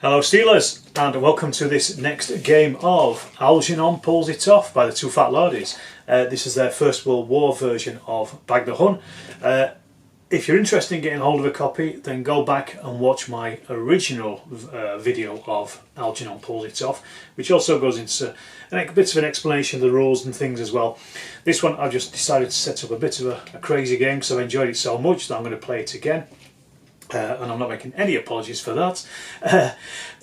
Hello Steelers, and welcome to this next game of Algernon Pulls It Off by the Two Fat Lardies. This is their First World War version of Bag the Hun. If you're interested in getting hold of a copy, then go back and watch my original video of Algernon Pulls It Off, which also goes into a bit of an explanation of the rules and things as well. This one I've just decided to set up a bit of a crazy game because I've enjoyed it so much that I'm going to play it again. And I'm not making any apologies for that.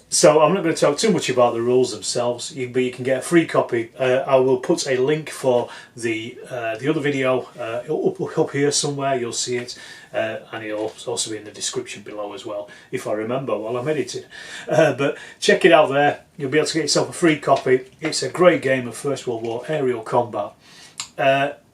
So I'm not going to talk too much about the rules themselves, but you can get a free copy. I will put a link for the other video up here somewhere, you'll see it, and it'll also be in the description below as well, if I remember while I'm editing. But check it out there, you'll be able to get yourself a free copy. It's a great game of First World War aerial combat.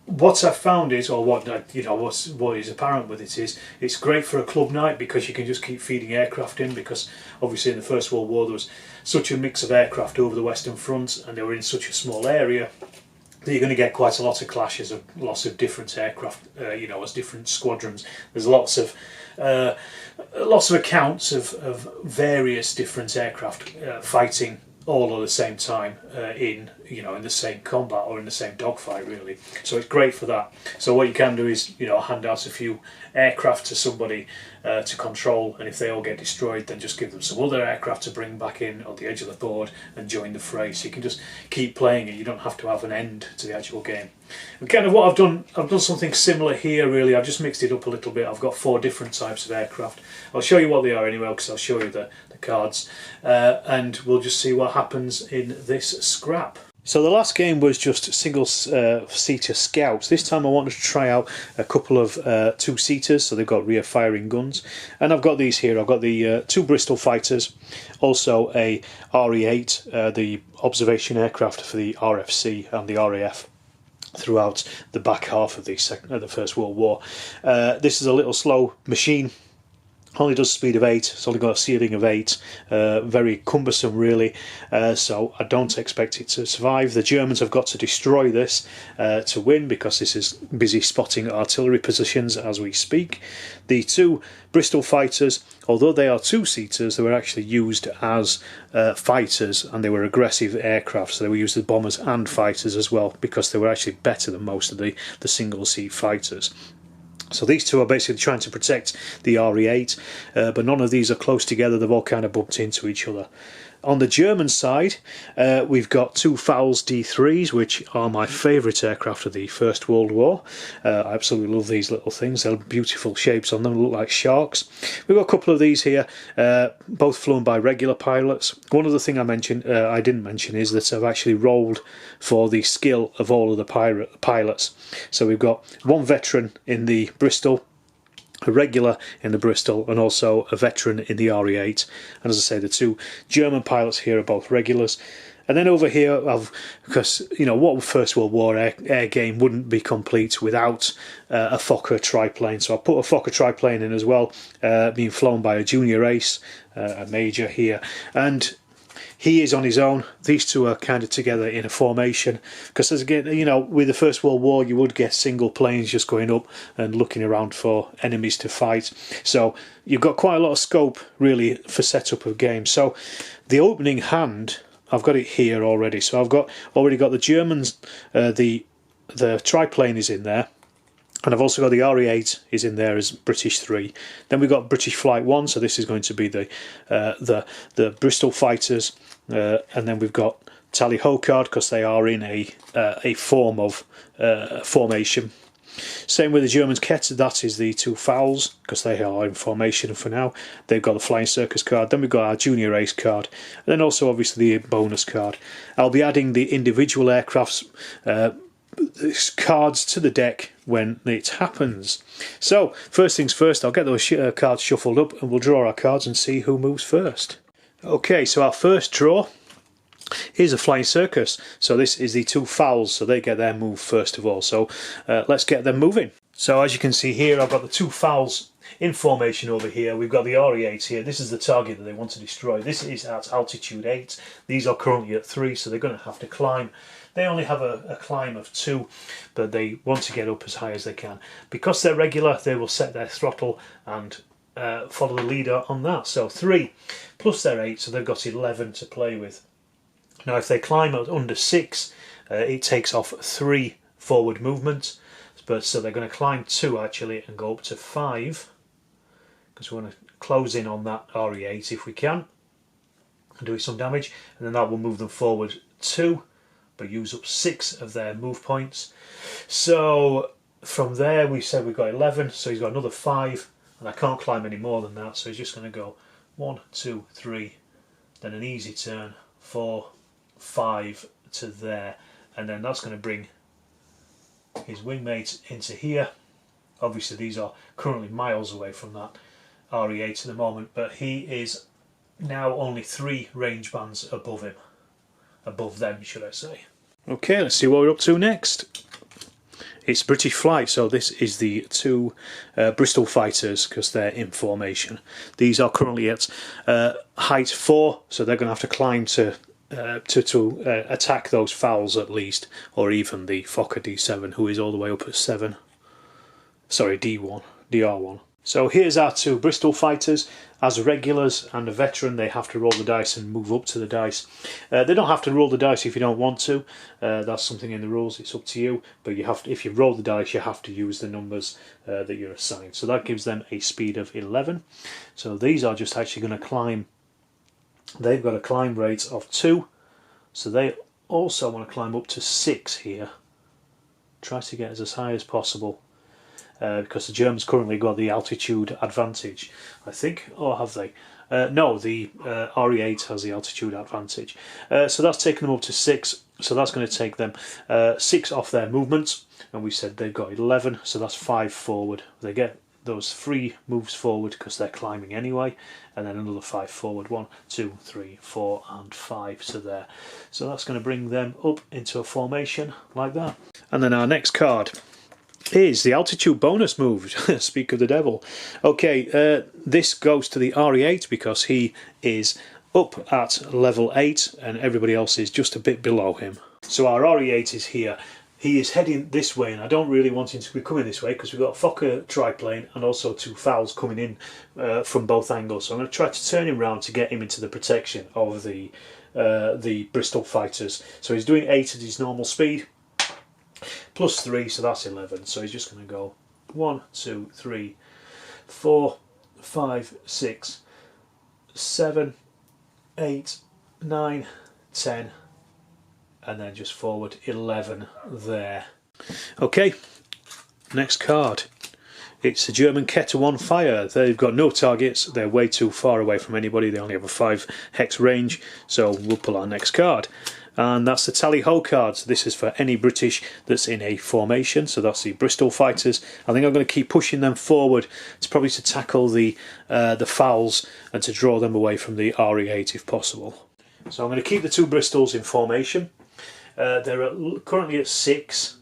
What I've found is, or what is apparent with it is, it's great for a club night because you can just keep feeding aircraft in, because obviously in the First World War there was such a mix of aircraft over the Western Front and they were in such a small area that you're going to get quite a lot of clashes of lots of different aircraft, as different squadrons. There's lots of accounts of various different aircraft fighting all at the same time in the same combat or in the same dogfight, really. So it's great for that. So what you can do is hand out a few aircraft to somebody to control, and if they all get destroyed then just give them some other aircraft to bring back in on the edge of the board and join the fray. So you can just keep playing it, you don't have to have an end to the actual game. And kind of what I've done something similar here, really. I've just mixed it up a little bit. I've got 4 different types of aircraft. I'll show you what they are anyway, because I'll show you the cards, and we'll just see what happens in this scrap. So the last game was just single-seater scouts. This time I wanted to try out a couple of two-seaters, so they've got rear firing guns. And I've got these here. I've got the 2 Bristol Fighters, also a RE8, the observation aircraft for the RFC and the RAF throughout the back half of the First World War. This is a little slow machine. Only does speed of 8, it's only got a ceiling of 8, very cumbersome really, so I don't expect it to survive. The Germans have got to destroy this to win, because this is busy spotting artillery positions as we speak. The 2 Bristol Fighters, although they are two-seaters, they were actually used as fighters, and they were aggressive aircraft, so they were used as bombers and fighters as well, because they were actually better than most of the single-seat fighters. So these 2 are basically trying to protect the RE8, but none of these are close together, they've all kind of bumped into each other. On the German side, we've got 2 Fowls D3s, which are my favourite aircraft of the First World War. I absolutely love these little things, they're beautiful shapes on them, they look like sharks. We've got a couple of these here, both flown by regular pilots. One other thing I didn't mention is that I've actually rolled for the skill of all of the pilots. So we've got 1 veteran in the Bristol, a regular in the Bristol, and also a veteran in the RE8. And as I say, the 2 German pilots here are both regulars. And then over here, because what First World War air game wouldn't be complete without a Fokker triplane. So I put a Fokker triplane in as well, being flown by a junior ace, a major here, and he is on his own. These 2 are kind of together in a formation, because as again, with the First World War you would get single planes just going up and looking around for enemies to fight. So you've got quite a lot of scope really for setup of games. So the opening hand, I've got it here already. So I've already got the Germans, the triplane is in there. And I've also got the RE8 is in there as British 3. Then we've got British Flight 1, so this is going to be the Bristol Fighters. And then we've got Tally Ho card, because they are in a form of formation. Same with the Germans Kett, that is the 2 Fowls, because they are in formation for now. They've got the Flying Circus card. Then we've got our Junior Ace card. And then also obviously the bonus card. I'll be adding the individual aircraft's cards to the deck when it happens. So first things first, I'll get those cards shuffled up and we'll draw our cards and see who moves first. Okay, so our first draw is a Flying Circus. So this is the 2 Fowls, so they get their move first of all. So let's get them moving. So as you can see here, I've got the 2 Fowls in formation over here. We've got the RE8 here. This is the target that they want to destroy. This is at altitude 8. These are currently at 3, so they're going to have to climb. They only have a climb of 2, but they want to get up as high as they can. Because they're regular, they will set their throttle and follow the leader on that. So 3 plus their 8, so they've got 11 to play with. Now if they climb under 6, it takes off 3 forward movements, but so they're going to climb 2 actually and go up to 5, because we want to close in on that RE8 if we can and do some damage, and then that will move them forward 2 but use up 6 of their move points. So from there we said we've got 11, so he's got another 5, and I can't climb any more than that, so he's just going to go 1, 2, 3, then an easy turn, 4, 5 to there, and then that's going to bring his wingmates into here. Obviously these are currently miles away from that RE8 at the moment, but he is now only 3 range bands above him. Above them, should I say. Okay, let's see what we're up to next. It's British Flight, so this is the 2 Bristol Fighters, because they're in formation. These are currently at height 4, so they're going to have to climb to attack those fowls at least, or even the Fokker D7, who is all the way up at 7. Sorry, D1, DR1. So here's our 2 Bristol Fighters. As regulars and a veteran, they have to roll the dice and move up to the dice. They don't have to roll the dice if you don't want to. That's something in the rules, it's up to you. But you have to, if you roll the dice, you have to use the numbers that you're assigned. So that gives them a speed of 11. So these are just actually going to climb. They've got a climb rate of 2. So they also want to climb up to 6 here. Try to get as high as possible. Because the Germans currently got the altitude advantage, I think, or have they? No, the RE8 has the altitude advantage. So that's taken them up to 6, so that's going to take them 6 off their movements, and we said they've got 11, so that's 5 forward. They get those 3 moves forward because they're climbing anyway, and then another 5 forward, 1, 2, 3, 4 and 5 to there. So that's going to bring them up into a formation like that. And then our next card is the altitude bonus move. Speak of the devil. Okay, this goes to the RE8 because he is up at level 8 and everybody else is just a bit below him. So our RE8 is here. He is heading this way, and I don't really want him to be coming this way because we've got a Fokker triplane and also 2 fowls coming in from both angles. So I'm going to try to turn him round to get him into the protection of the Bristol Fighters. So he's doing 8 at his normal speed. Plus 3, so that's 11. So he's just going to go 1, 2, 3, 4, 5, 6, 7, 8, 9, 10, and then just forward 11 there. Okay, next card. It's the German Kette 1 Fire. They've got no targets, they're way too far away from anybody, they only have a 5 hex range, so we'll pull our next card. And that's the tally-ho card. So this is for any British that's in a formation, so that's the Bristol Fighters. I think I'm going to keep pushing them forward. It's probably to tackle the fowls and to draw them away from the RE8 if possible. So I'm going to keep the 2 Bristols in formation. They're currently at 6.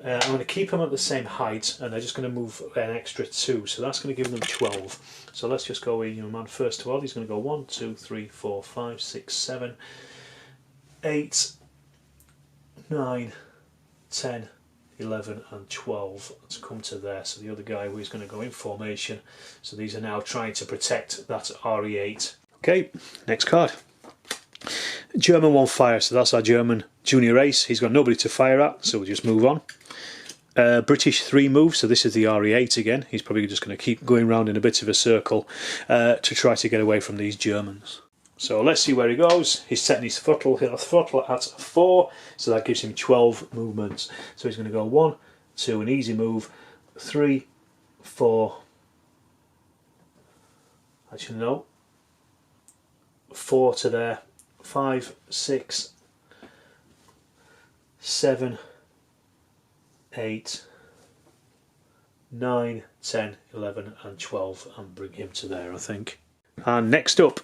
I'm going to keep them at the same height, and they're just going to move an extra 2, so that's going to give them 12. So let's just go with man first 12. He's going to go 1, 2, 3, 4, 5, 6, 7, 8, 9, 10, 11 and 12 to come to there. So the other guy who's going to go in formation. So these are now trying to protect that RE8. Okay, next card. German 1 Fire, so that's our German junior ace. He's got nobody to fire at, so we'll just move on. British 3 move, so this is the RE8 again. He's probably just going to keep going around in a bit of a circle to try to get away from these Germans. So let's see where he goes. He's setting his throttle at 4, so that gives him 12 movements. So he's going to go 1, 2, an easy move, 3, 4, actually no, 4 to there, 5, 6, 7, 8, 9, 10, 11 and 12 and bring him to there, I think. And next up,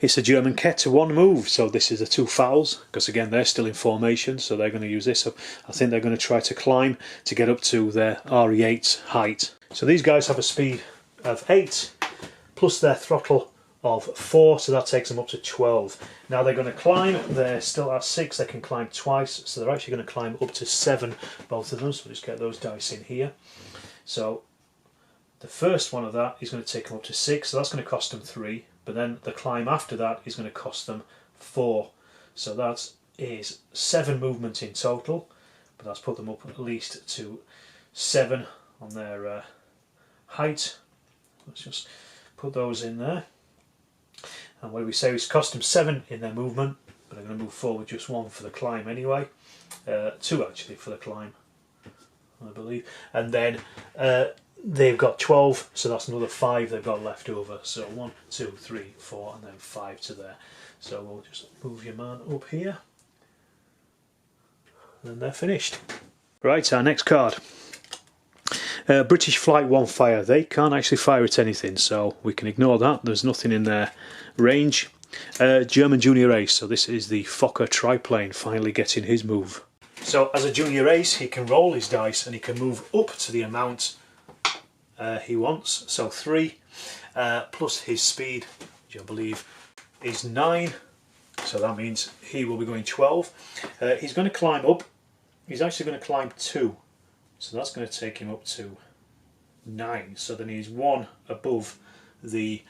it's a German Kette 1 move, so this is the 2 fowls, because again they're still in formation, so they're going to use this. So I think they're going to try to climb to get up to their RE8 height. So these guys have a speed of 8, plus their throttle of 4, so that takes them up to 12. Now they're going to climb, they're still at 6, they can climb twice, so they're actually going to climb up to 7, both of them, so we'll just get those dice in here. So The first one of that is going to take them up to 6, so that's going to cost them 3, but then the climb after that is going to cost them 4. So that is 7 movement in total, but that's put them up at least to 7 on their height. Let's just put those in there. And what do we say? It's cost them 7 in their movement, but I'm going to move forward just 1 for the climb anyway. 2 actually for the climb, I believe. And then they've got 12, so that's another 5 they've got left over. So 1, 2, 3, 4, and then 5 to there. So we'll just move your man up here. And they're finished. Right, our next card. British Flight 1 fire. They can't actually fire at anything, so we can ignore that. There's nothing in their range. German Junior Ace, so this is the Fokker triplane finally getting his move. So as a Junior Ace, he can roll his dice and he can move up to the amount he wants. So 3 plus his speed, which I believe is 9. So that means he will be going 12. He's going to climb up. He's actually going to climb 2. So that's going to take him up to 9. So then he's 1 above the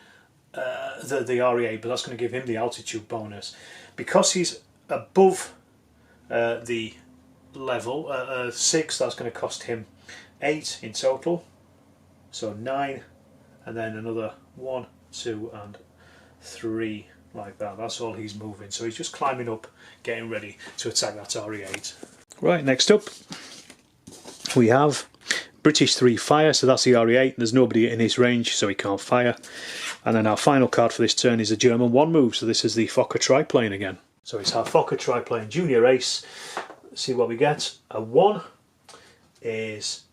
RE8, but that's going to give him the altitude bonus. Because he's above the level 6, that's going to cost him 8 in total. So 9, and then another 1, 2, and 3 like that. That's all he's moving. So he's just climbing up, getting ready to attack that RE8. Right, next up we have British 3 fire, so that's the RE8. There's nobody in his range, so he can't fire. And then our final card for this turn is a German 1 move, so this is the Fokker triplane again. So it's our Fokker triplane Junior Ace. Let's see what we get. A 1 is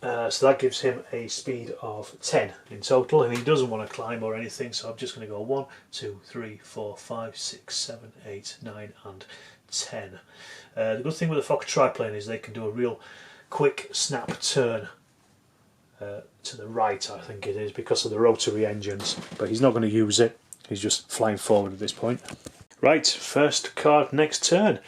so that gives him a speed of 10 in total, and he doesn't want to climb or anything, so I'm just going to go 1, 2, 3, 4, 5, 6, 7, 8, 9 and 10. The good thing with the Fokker triplane is they can do a real quick snap turn to the right, I think it is, because of the rotary engines, but he's not going to use it. He's just flying forward at this point. Right, first card next turn.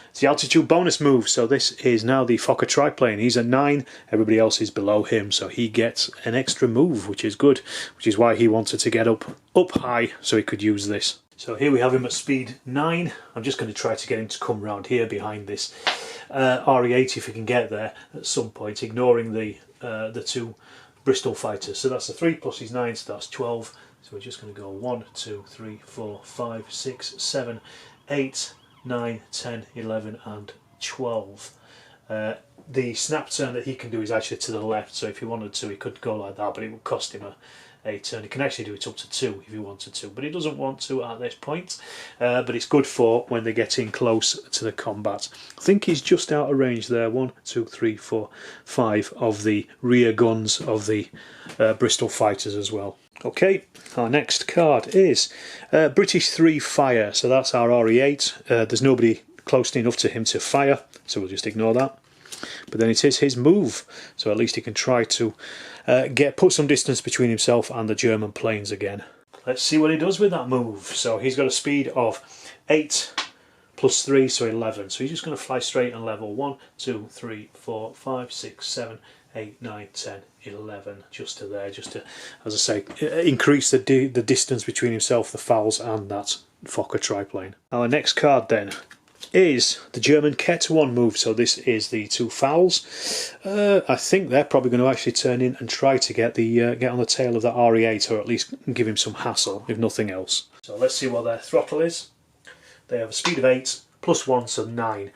It's the altitude bonus move, so this is now the Fokker triplane. He's at 9, everybody else is below him, so he gets an extra move, which is good, which is why he wanted to get up high so he could use this. So here we have him at speed 9. I'm just going to try to get him to come round here behind this RE8 if he can get there at some point, ignoring the 2 Bristol Fighters. So that's a 3 plus his 9, so that's 12. So we're just going to go 1, 2, 3, 4, 5, 6, 7, 8, 9, 10, 11 and 12. The snap turn that he can do is actually to the left, so if he wanted to he could go like that, but it would cost him a turn. He can actually do it up to 2 if he wanted to, but he doesn't want to at this point. But it's good for when they get in close to the combat. I think he's just out of range there. 1, 2, 3, 4, 5 of the rear guns of the Bristol Fighters as well. Okay, our next card is British 3 fire, so that's our RE8. There's nobody close enough to him to fire, so we'll just ignore that. But then it is his move, so at least he can try to put some distance between himself and the German planes again. Let's see what he does with that move. So he's got a speed of 8 plus 3, so 11. So he's just going to fly straight and level. 1, 2, 3, 4, 5, 6, 7, 8, 9, 10, 11, just to there, just to, as I say, increase the distance between himself, the fouls, and that Fokker triplane. Our next card then is the German Ket 1 move, so this is the 2 fouls. I think they're probably going to actually turn in and try to get on the tail of that RE8, or at least give him some hassle, if nothing else. So let's see what their throttle is. They have a speed of 8 plus 1, so 9.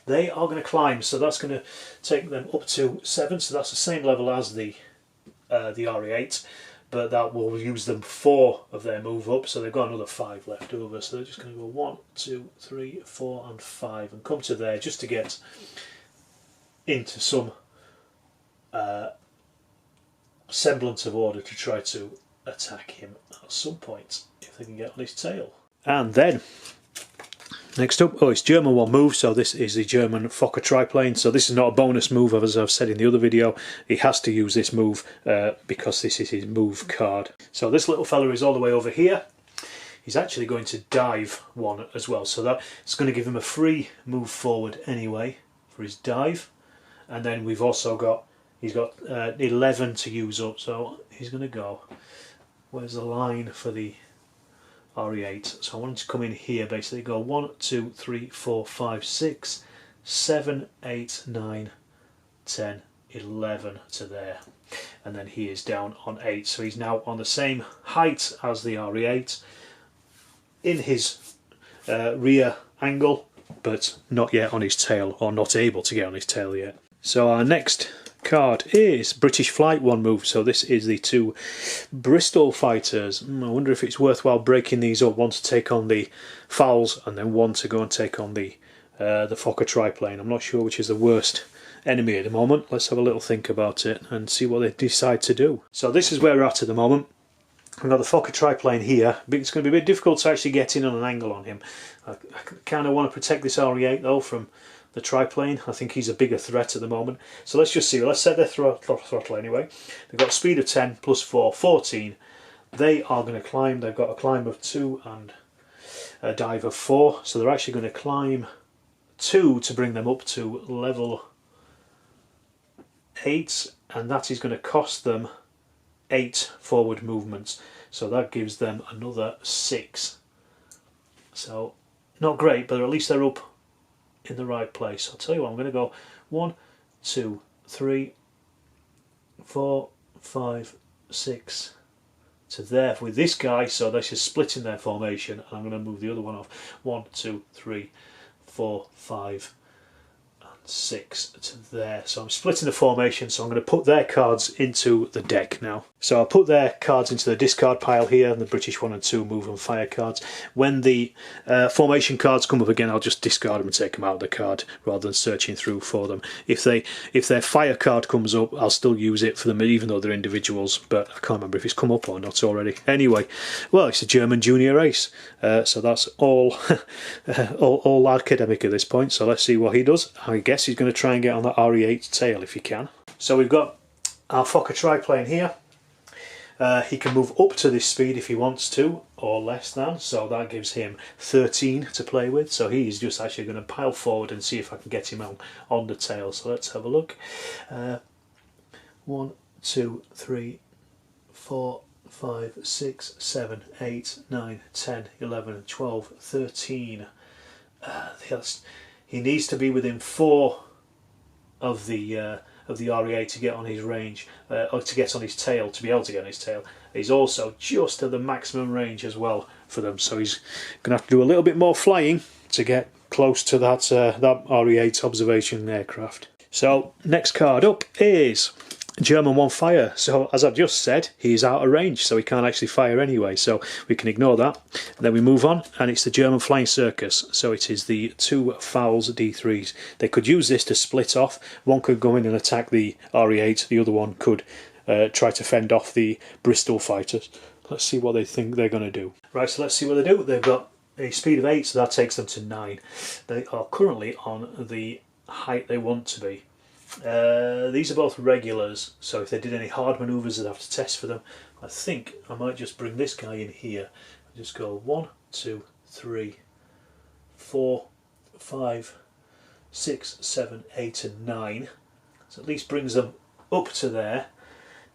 They are going to climb, so that's going to take them up to 7, so that's the same level as the RE8, but that will use them 4 of their move up, so they've got another 5 left over, so they're just going to go 1, 2, 3, 4 and 5 and come to there just to get into some semblance of order to try to attack him at some point if they can get on his tail. And then next up, it's German 1 move, so this is the German Fokker triplane. So this is not a bonus move, as I've said in the other video. He has to use this move because this is his move card. So this little fella is all the way over here. He's actually going to dive 1 as well, so that's going to give him a free move forward anyway for his dive. And then we've also got He's got 11 to use up, so he's going to go. Where's the line for the RE8? So I want him to come in here, basically go 1, 2, 3, 4, 5, 6, 7, 8, 9, 10, 11 to there. And then he is down on 8, so he's now on the same height as the RE8 in his rear angle, but not yet on his tail, or not able to get on his tail yet. So our next card is British Flight 1 move. So this is the 2 Bristol Fighters. I wonder if it's worthwhile breaking these up, one to take on the fowls and then one to go and take on the Fokker triplane. I'm not sure which is the worst enemy at the moment. Let's have a little think about it and see what they decide to do. So this is where we're at the moment. I've got the Fokker triplane here, but it's going to be a bit difficult to actually get in on an angle on him. I kind of want to protect this RE8 though from the triplane. I think he's a bigger threat at the moment. So let's just see. Let's set their throttle anyway. They've got speed of 10 plus 4, 14. They are going to climb. They've got a climb of 2 and a dive of 4. So they're actually going to climb 2 to bring them up to level 8, and that is going to cost them 8 forward movements. So that gives them another 6. So not great, but at least they're up in the right place. I'll tell you what, I'm going to go 1, 2, 3, 4, 5, 6 to there with this guy. So this is splitting their formation, and I'm going to move the other one off. 1, 2, 3, 4, 5, 6 to there. So I'm splitting the formation, so I'm going to put their cards into the deck now. So I'll put their cards into the discard pile here, and the British 1 and 2 move and fire cards. When the formation cards come up again, I'll just discard them and take them out of the card rather than searching through for them. If their fire card comes up, I'll still use it for them even though they're individuals, but I can't remember if it's come up or not already. Anyway, well, it's a German junior race, so that's all all academic at this point. So let's see what he does. I guess he's going to try and get on that RE8 tail if he can. So we've got our Fokker triplane here. He can move up to this speed if he wants to, or less than, so that gives him 13 to play with. So he's just actually going to pile forward and see if I can get him on the tail. So let's have a look. 1, 2, 3, 4, 5, 6, 7, 8, 9, 10, 11, 12, 13. He needs to be within 4 of the RE8 to get on his range, or to get on his tail, to be able to get on his tail. He's also just at the maximum range as well for them, so he's going to have to do a little bit more flying to get close to that RE8 observation aircraft. So next card up is German 1 fire. So as I've just said, he's out of range, so he can't actually fire anyway, so we can ignore that. And then we move on, and it's the German flying circus. So it is the 2 fowls D3s. They could use this to split off. One could go in and attack the RE8, the other one could try to fend off the Bristol fighters. Let's see what they think they're going to do. Right, so let's see what they do. They've got a speed of 8, so that takes them to 9. They are currently on the height they want to be. These are both regulars, so if they did any hard manoeuvres I'd have to test for them. I think I might just bring this guy in here and just go 1, 2, 3, 4, 5, 6, 7, 8 and 9. So at least brings them up to there.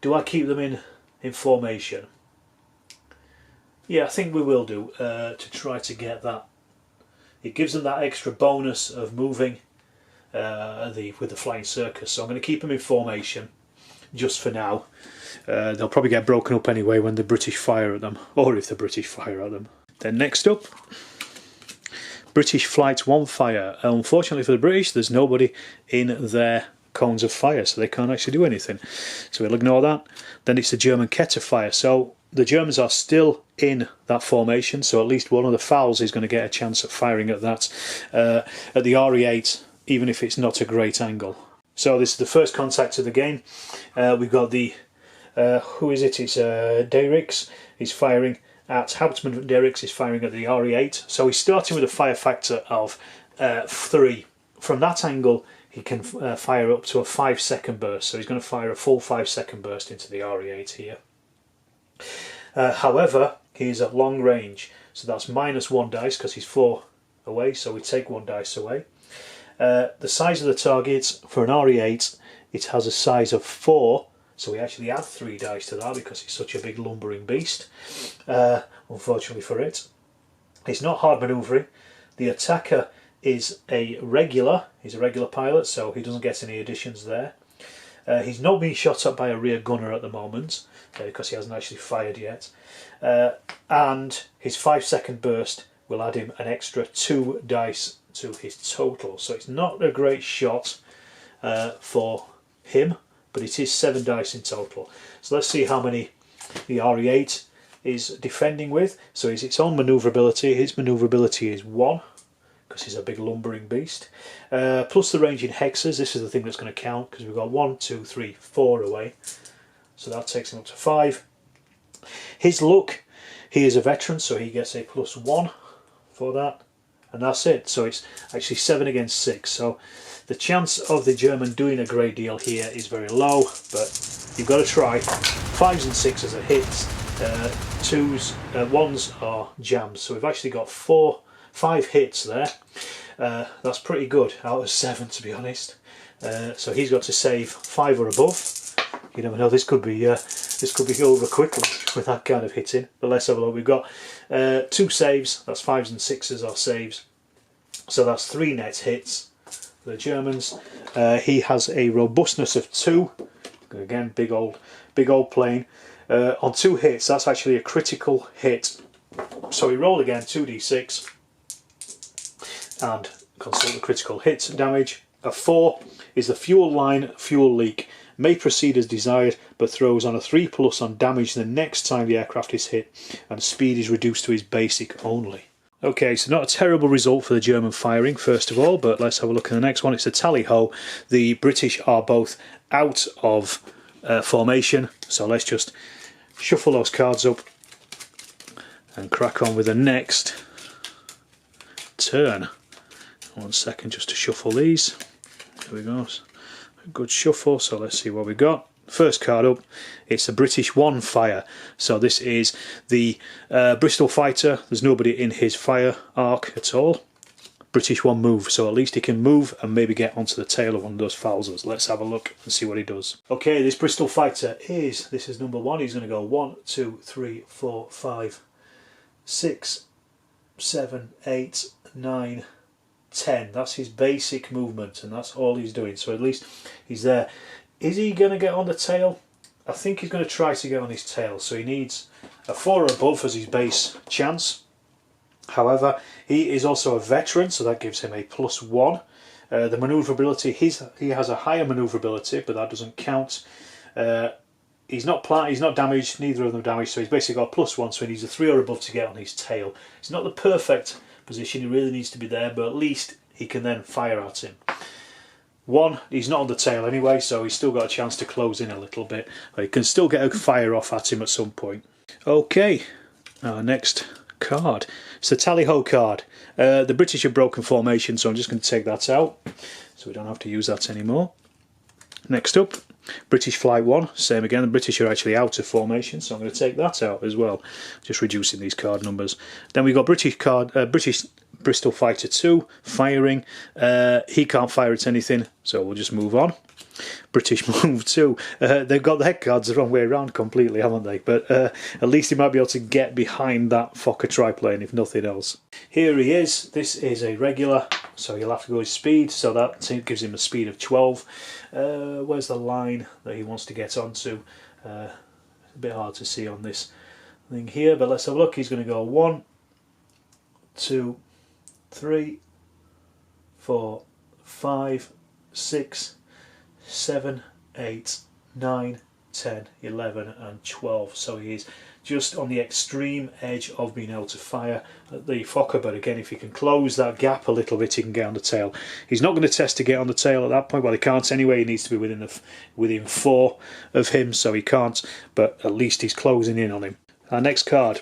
Do I keep them in formation? Yeah, I think we will do, to try to get that. It gives them that extra bonus of moving with the flying circus, so I'm going to keep them in formation just for now. They'll probably get broken up anyway when the British fire at them, or if the British fire at them. Then next up, British Flight 1 fire. Unfortunately for the British, there's nobody in their cones of fire, so they can't actually do anything, so we'll ignore that. Then it's the German Kette fire. So the Germans are still in that formation, so at least one of the fowls is going to get a chance at firing at that at the RE8, even if it's not a great angle. So this is the first contact of the game. We've got the who is it? It's Derricks. He's firing at Hauptmann. Derricks is firing at the RE8. So he's starting with a fire factor of 3. From that angle, he can fire up to a 5-second burst. So he's going to fire a full 5-second burst into the RE8 here. However, he's at long range, so that's -1 dice because he's 4 away. So we take 1 dice away. The size of the target for an RE8 it has a size of 4, so we actually add 3 dice to that because it's such a big lumbering beast, unfortunately for it. It's not hard manoeuvring. The attacker is a regular, he's a regular pilot, so he doesn't get any additions there. He's not being shot at by a rear gunner at the moment, because he hasn't actually fired yet. And his 5-second burst will add him an extra 2 dice to his total. So it's not a great shot for him, but it is 7 dice in total. So let's see how many the RE8 is defending with. So it's its own manoeuvrability. His manoeuvrability is 1, because he's a big lumbering beast. Plus the range in hexes. This is the thing that's going to count, because we've got 1, 2, 3, 4 away. So that takes him up to 5. His look, he is a veteran, so he gets a +1 for that. And that's it. So it's actually 7 against 6. So the chance of the German doing a great deal here is very low, but you've got to try. 5s and 6s are hits. 1s are jams. So we've actually got 5 hits there. That's pretty good out of 7, to be honest. So he's got to save 5 or above. You never know, this could be over quickly with that kind of hitting. But let's have a look. We've got 2 saves. That's 5s and 6s are saves. So that's 3 net hits for the Germans. He has a robustness of 2. Again, big old plane. On 2 hits, that's actually a critical hit. So we roll again 2d6 and consult the critical hit damage. A 4 is the fuel line fuel leak. May proceed as desired, but throws on a 3+ on damage the next time the aircraft is hit, and speed is reduced to his basic only. Okay, so not a terrible result for the German firing, first of all, but let's have a look at the next one. It's a tally-ho. The British are both out of formation, so let's just shuffle those cards up and crack on with the next turn. 1 second just to shuffle these. There we go. A good shuffle, so let's see what we got. First card up, it's a British 1 fire. So this is the Bristol Fighter. There's nobody in his fire arc at all. British 1 move, so at least he can move and maybe get onto the tail of one of those Fowlers. Let's have a look and see what he does. Okay, this Bristol Fighter this is number 1. He's going to go 1, 2, 3, 4, 5, 6, 7, 8, 9, 10. That's his basic movement, and that's all he's doing, so at least he's there. Is he going to get on the tail? I think he's going to try to get on his tail, so he needs a 4 or above as his base chance. However, he is also a veteran, so that gives him a +1. The manoeuvrability, he has a higher manoeuvrability, but that doesn't count. He's not damaged, neither of them damaged, so he's basically got a +1, so he needs a 3 or above to get on his tail. It's not the perfect position, he really needs to be there, but at least he can then fire at him. 1, he's not on the tail anyway, so he's still got a chance to close in a little bit. But he can still get a fire off at him at some point. Okay, our next card. It's the tally-ho card. The British have broken formation, so I'm just going to take that out, so we don't have to use that anymore. Next up, British Flight 1, same again. The British are actually out of formation, so I'm going to take that out as well, just reducing these card numbers. Then we've got British Bristol Fighter 2 firing. He can't fire at anything, so we'll just move on. British Move 2. They've got their cards the wrong way around completely, haven't they? But at least he might be able to get behind that Fokker triplane, if nothing else. Here he is. This is a regular, so he'll have to go his speed, so that gives him a speed of 12. Where's the line that he wants to get onto? It's a bit hard to see on this thing here, but let's have a look. He's going to go 1, 2, 3, 4, 5, 6, 7, 8, 9, 10, 11 and 12. So he is just on the extreme edge of being able to fire at the Fokker, but again, if he can close that gap a little bit, he can get on the tail. He's not going to test to get on the tail at that point. Well, he can't anyway. He needs to be within 4 of him, so he can't, but at least he's closing in on him. Our next card,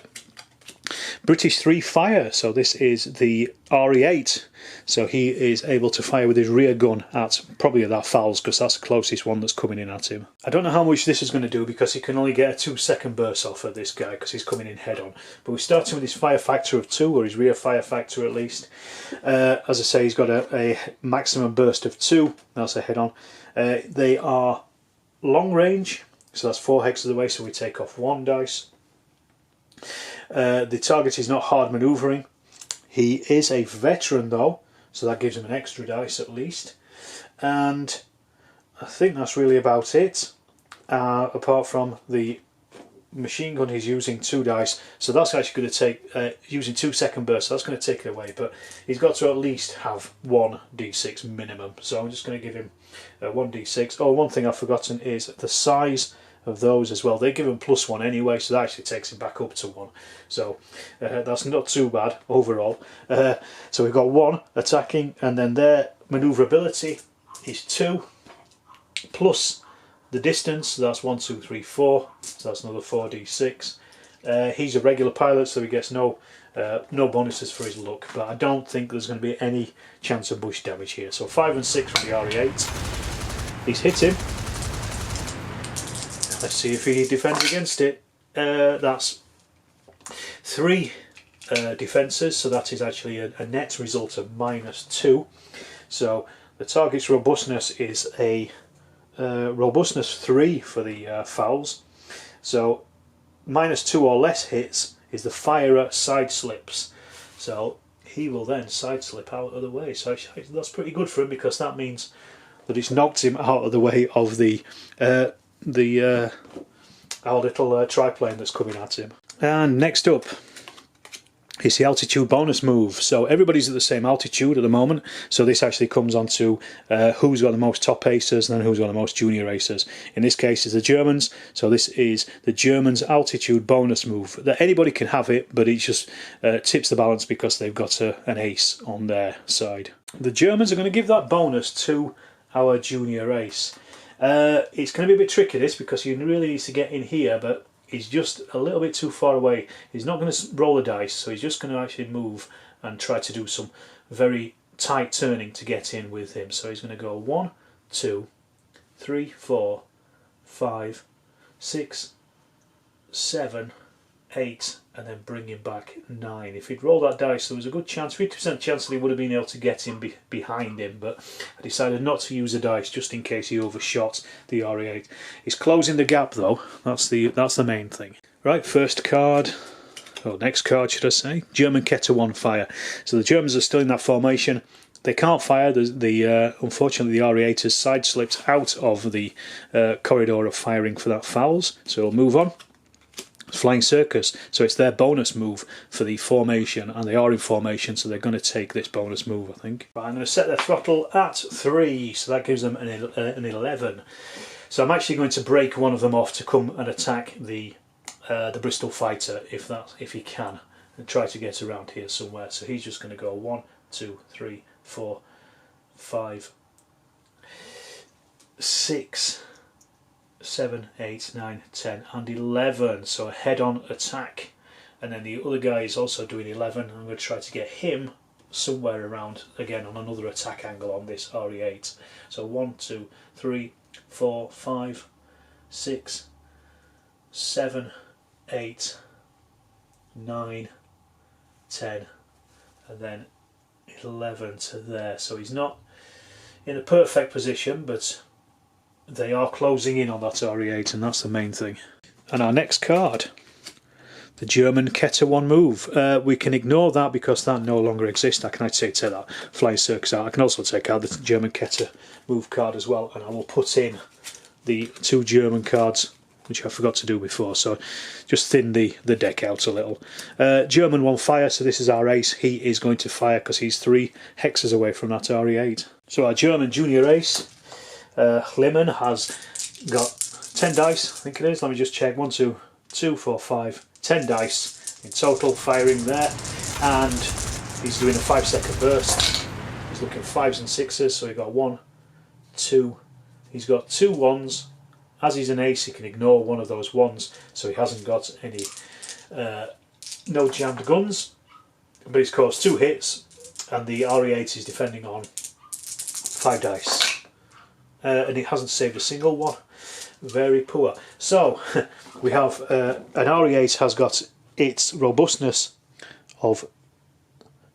British 3 fire, so this is the RE8, so he is able to fire with his rear gun at probably at that fouls, because that's the closest one that's coming in at him. I don't know how much this is going to do because he can only get a 2-second burst off of this guy because he's coming in head on, but we're starting with his fire factor of 2, or his rear fire factor at least. As I say, he's got a maximum burst of 2, that's a head on. They are long range, so that's 4 hexes away, so we take off 1 dice. The target is not hard manoeuvring. He is a veteran though, so that gives him an extra dice at least. And I think that's really about it. Apart from the machine gun, he's using 2 dice, so that's actually going to take, using 2-second bursts, so that's going to take it away, but he's got to at least have 1d6 minimum, so I'm just going to give him 1d6. Oh, one thing I've forgotten is the size of those as well. They give him +1 anyway, so that actually takes him back up to 1, so that's not too bad overall. So we've got 1 attacking, and then their manoeuvrability is 2 plus the distance, so that's 1, 2, 3, 4, so that's another 4d6. He's a regular pilot, so he gets no bonuses for his luck, but I don't think there's going to be any chance of bush damage here. So 5 and 6 from the RE8. He's hit him. Let's see if he defends against it. That's 3 defences, so that is actually a net result of -2. So the target's robustness is a robustness 3 for the fouls. So -2 or less hits is the firer side slips. So he will then side slip out of the way. So that's pretty good for him, because that means that it's knocked him out of the way of our little triplane that's coming at him. And next up is the altitude bonus move. So everybody's at the same altitude at the moment, so this actually comes on to who's got the most top acers and then who's got the most junior acers. In this case it's the Germans, so this is the Germans altitude bonus move. That anybody can have it, but it just tips the balance because they've got an ace on their side. The Germans are going to give that bonus to our junior ace. It's going to be a bit tricky this, because he really needs to get in here, but he's just a little bit too far away. He's not going to roll the dice, so he's just going to actually move and try to do some very tight turning to get in with him. So he's going to go 1, 2, 3, 4, 5, 6, 7, 8, and then bring him back 9. If he'd rolled that dice, there was a good chance, 50% chance that he would have been able to get him behind him, but I decided not to use a dice just in case he overshot the RE8. He's closing the gap though, that's the main thing. Right, first card, or next card should I say, German Keta 1 fire. So the Germans are still in that formation. They can't fire. Unfortunately the RE8 has side slipped out of the corridor of firing for that fouls, so we'll move on. Flying Circus, so it's their bonus move for the formation, and they are in formation, so they're going to take this bonus move, I think. Right, I'm going to set their throttle at 3, so that gives them an 11. So I'm actually going to break one of them off to come and attack the Bristol Fighter if he can, and try to get around here somewhere. So he's just going to go 1, 2, 3, 4, 5, 6, 7, 8, 9, 10 and 11, so a head-on attack, and then the other guy is also doing 11. I'm going to try to get him somewhere around again on another attack angle on this RE8. So 1, 2, 3, 4, 5, 6, 7, 8, 9, 10 and then 11 to there. So he's not in a perfect position, but they are closing in on that RE8, and that's the main thing. And our next card, the German Keta 1 move. We can ignore that because that no longer exists. I can actually take that Flying Circus out. I can also take out the German Keta move card as well, and I will put in the 2 German cards, which I forgot to do before, so just thin the deck out a little. German 1 fire, so this is our ace. He is going to fire because he's 3 hexes away from that RE8. So our German junior ace, Liman, has got 10 dice, I think it is. Let me just check. 1, 2, 2, 4, 5, 10 dice in total firing there, and he's doing a 5-second burst. He's looking 5s and 6s, so we've got 1, 2. He's got 2 1s. As he's an ace, he can ignore one of those 1s, so he hasn't got any no jammed guns, but he's caused 2 hits, and the RE8 is defending on 5 dice. And it hasn't saved a single one. Very poor. So we have an RE8 has got its robustness of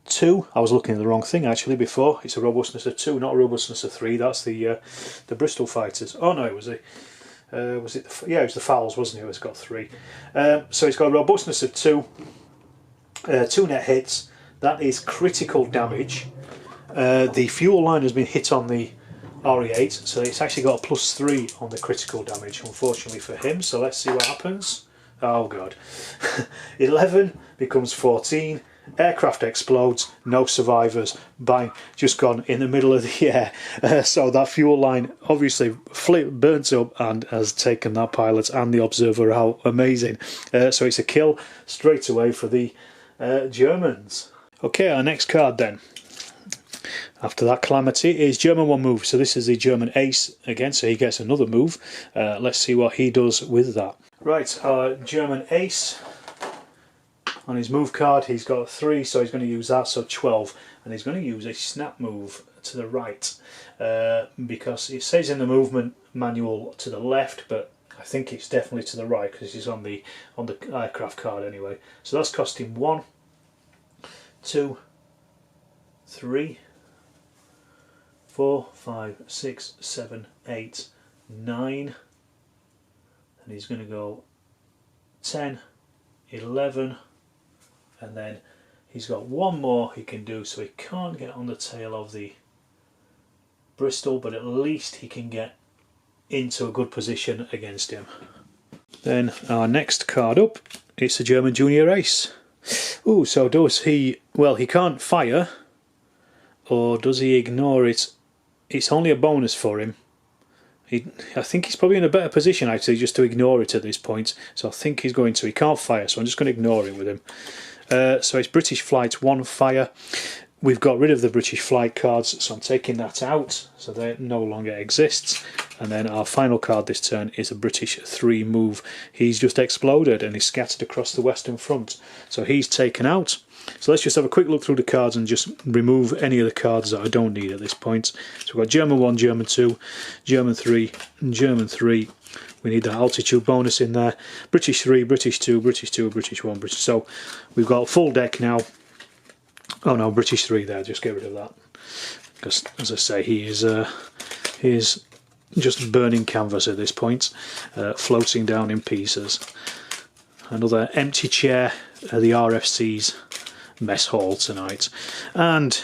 2. I was looking at the wrong thing actually before. It's a robustness of 2, not a robustness of 3. That's the Bristol Fighters. Oh no, it was yeah, it was the Fowls, wasn't it? It's got 3. So it's got a robustness of 2. 2 net hits. That is critical damage. The fuel line has been hit on the RE8, so it's actually got a +3 on the critical damage, unfortunately for him. So let's see what happens. Oh god. 11 becomes 14. Aircraft explodes, no survivors. Bang, just gone in the middle of the air. So that fuel line obviously burnt up and has taken that pilot and the observer out. Amazing. So it's a kill straight away for the Germans. Okay, our next card then, after that calamity, is German 1 move. So this is the German ace again, so he gets another move. Let's see what he does with that. Right, our German ace, on his move card he's got 3, so he's going to use that, so 12. And he's going to use a snap move to the right, because it says in the movement manual to the left, but I think it's definitely to the right because he's on the aircraft card anyway. So that's cost him 1, 2, 3, 4, 5, 6, 7, 8, 9, and he's going to go 10, 11, and then he's got 1 more he can do, so he can't get on the tail of the Bristol, but at least he can get into a good position against him. Then our next card up, it's the German junior ace. Ooh, so does he, well, he can't fire, or does he ignore it? It's only a bonus for him. I think he's probably in a better position actually just to ignore it at this point, so I think he's going to. He can't fire, so I'm just going to ignore it with him. So it's British Flight 1 fire. We've got rid of the British Flight cards, so I'm taking that out, so they no longer exists. And then our final card this turn is a British 3 move. He's just exploded and he's scattered across the Western Front, so he's taken out. So let's just have a quick look through the cards and just remove any of the cards that I don't need at this point. So we've got German 1, German 2, German 3, and German 3. We need the altitude bonus in there. British 3, British 2, British 2, British 1, British. So we've got a full deck now. Oh no, British 3 there, just get rid of that. Because, as I say, he is just burning canvas at this point, floating down in pieces. Another empty chair at the RFC's mess hall tonight. And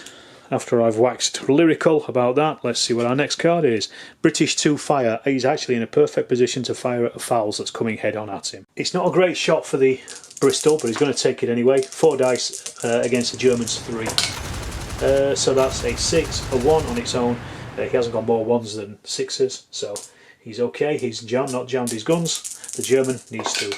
after I've waxed lyrical about that, let's see what our next card is. British 2 fire. He's actually in a perfect position to fire at a Fowls that's coming head on at him. It's not a great shot for the Bristol, but he's going to take it anyway. 4 dice against the Germans 3. So that's a 6, a 1 on its own. He hasn't got more 1s than 6s, so he's okay. He's not jammed his guns. The German needs to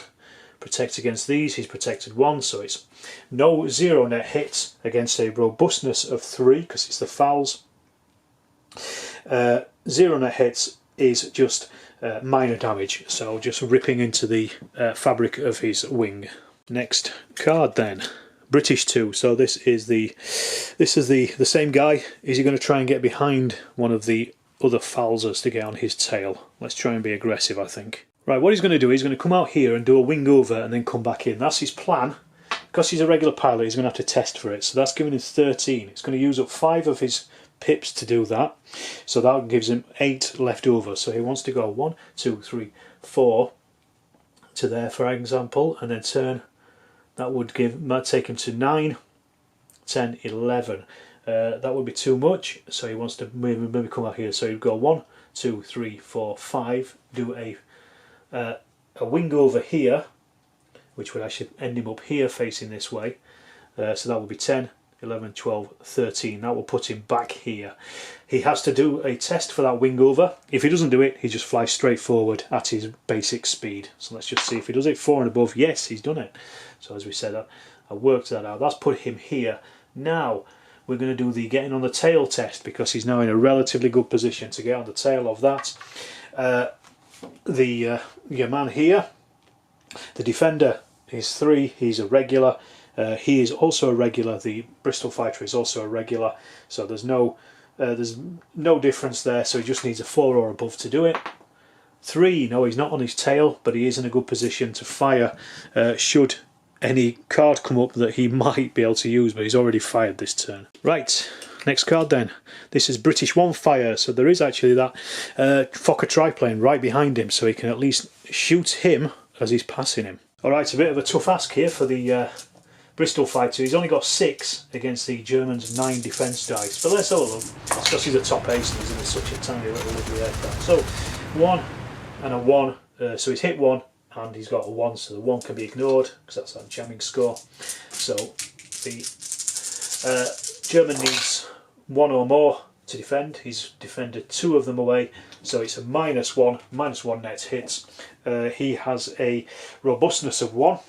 protect against these. He's protected 1, so it's no 0 net hits against a robustness of 3 because it's the Fowls. 0 net hits is just minor damage, so just ripping into the fabric of his wing. Next card then, British 2. So this is the same guy. Is he going to try and get behind one of the other Fowlsers to get on his tail? Let's try and be aggressive, I think. Right, what he's going to do is he's going to come out here and do a wing over and then come back in. That's his plan. Because he's a regular pilot, he's going to have to test for it. So that's giving him 13. It's going to use up 5 of his pips to do that. So that gives him 8 left over. So he wants to go 1, 2, 3, 4 to there, for example, and then turn. That would take him to 9, 10, 11. That would be too much. So he wants to maybe come out here. So he'd go 1, 2, 3, 4, 5. Do a wing over here, which would actually end him up here facing this way. So that would be 10, 11, 12, 13. That will put him back here. He has to do a test for that wing over. If he doesn't do it, he just flies straight forward at his basic speed. So let's just see if he does it. 4 and above. Yes, he's done it. So as we said, I worked that out. That's put him here. Now we're going to do the getting on the tail test because he's now in a relatively good position to get on the tail of that. Your man here, the defender, is 3. He's a regular. He is also a regular. The Bristol Fighter is also a regular, so there's no difference there. So he just needs a 4 or above to do it. 3, no, he's not on his tail, but he is in a good position to fire should any card come up that he might be able to use, but he's already fired this turn. Right, next card then. This is British 1 fire, so there is actually that Fokker triplane right behind him, so he can at least shoot him as he's passing him. Alright, a bit of a tough ask here for the Bristol Fighter. He's only got 6 against the Germans' 9 defence dice, but let's have a look. It's because he's a top ace and he's in such a tiny little lovely aircraft. So 1 and a 1, so he's hit 1 and he's got a 1, so the 1 can be ignored because that's our jamming score. So the German needs 1 or more to defend. He's defended 2 of them away, so it's a -1. -1 net hits. He has a robustness of 1.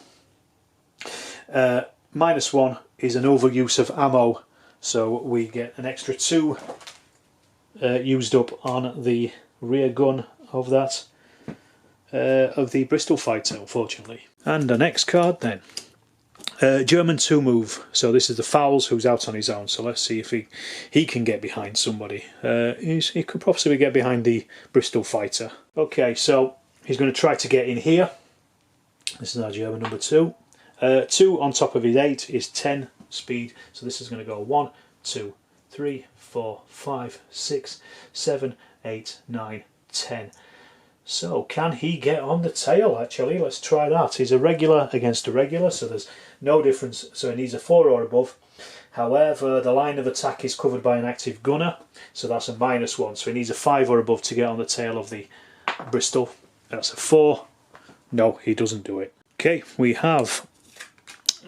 -1 is an overuse of ammo, so we get an extra 2 used up on the rear gun of that of the Bristol Fighter, unfortunately. And the next card then, German 2 move. So this is the Fowls, who's out on his own. So let's see if he can get behind somebody. He could possibly get behind the Bristol Fighter. Okay, so he's going to try to get in here. This is our German number 2. 2 on top of his 8 is 10 speed. So this is going to go 1, 2, 3, 4, 5, 6, 7, 8, 9, 10. So can he get on the tail actually? Let's try that. He's a regular against a regular, so there's no difference. So he needs a 4 or above. However, the line of attack is covered by an active gunner, so that's a -1. So he needs a 5 or above to get on the tail of the Bristol. That's a 4. No, he doesn't do it. Okay, we have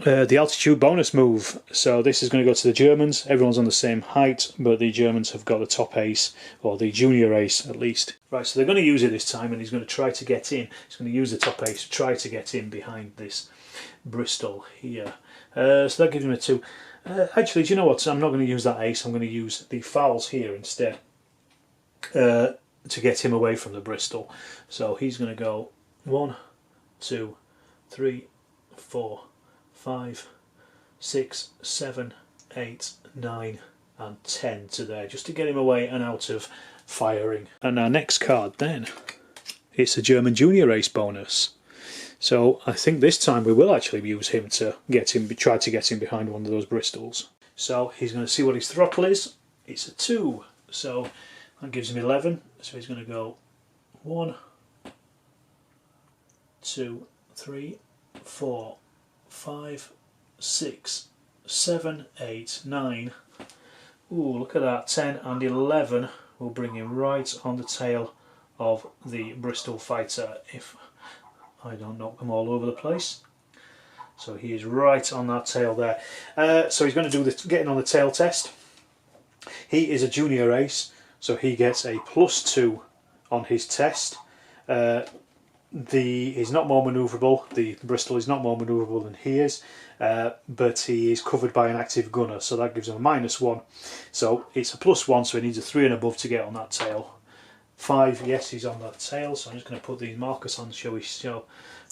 the altitude bonus move. So this is going to go to the Germans. Everyone's on the same height, but the Germans have got the top ace, or the junior ace at least. Right, so they're going to use it this time, and he's going to try to get in. He's going to use the top ace to try to get in behind this Bristol here. So that gives him a 2. Actually, do you know what? I'm not going to use that ace. I'm going to use the Fowls here instead to get him away from the Bristol. So he's going to go 1, 2, 3, 4, 5, 6, 7, 8, 9 and 10 to there, just to get him away and out of firing. And our next card then, it's a German junior ace bonus. So I think this time we will actually use him to get him, try to get him behind one of those Bristols. So he's going to see what his throttle is. It's a 2, so that gives him 11. So he's going to go 1, 2, 3, 4, 5, 6, 7, 8, 9. Ooh, look at that. 10 and 11 will bring him right on the tail of the Bristol Fighter if I don't knock them all over the place. So he is right on that tail there. So he's going to do the getting on the tail test. He is a junior ace, so he gets a +2 on his test. He's not more manoeuvrable. The Bristol is not more manoeuvrable than he is, but he is covered by an active gunner, so that gives him a -1. So it's a +1, so he needs a 3 and above to get on that tail. 5, yes, he's on that tail, so I'm just going to put these markers on so we show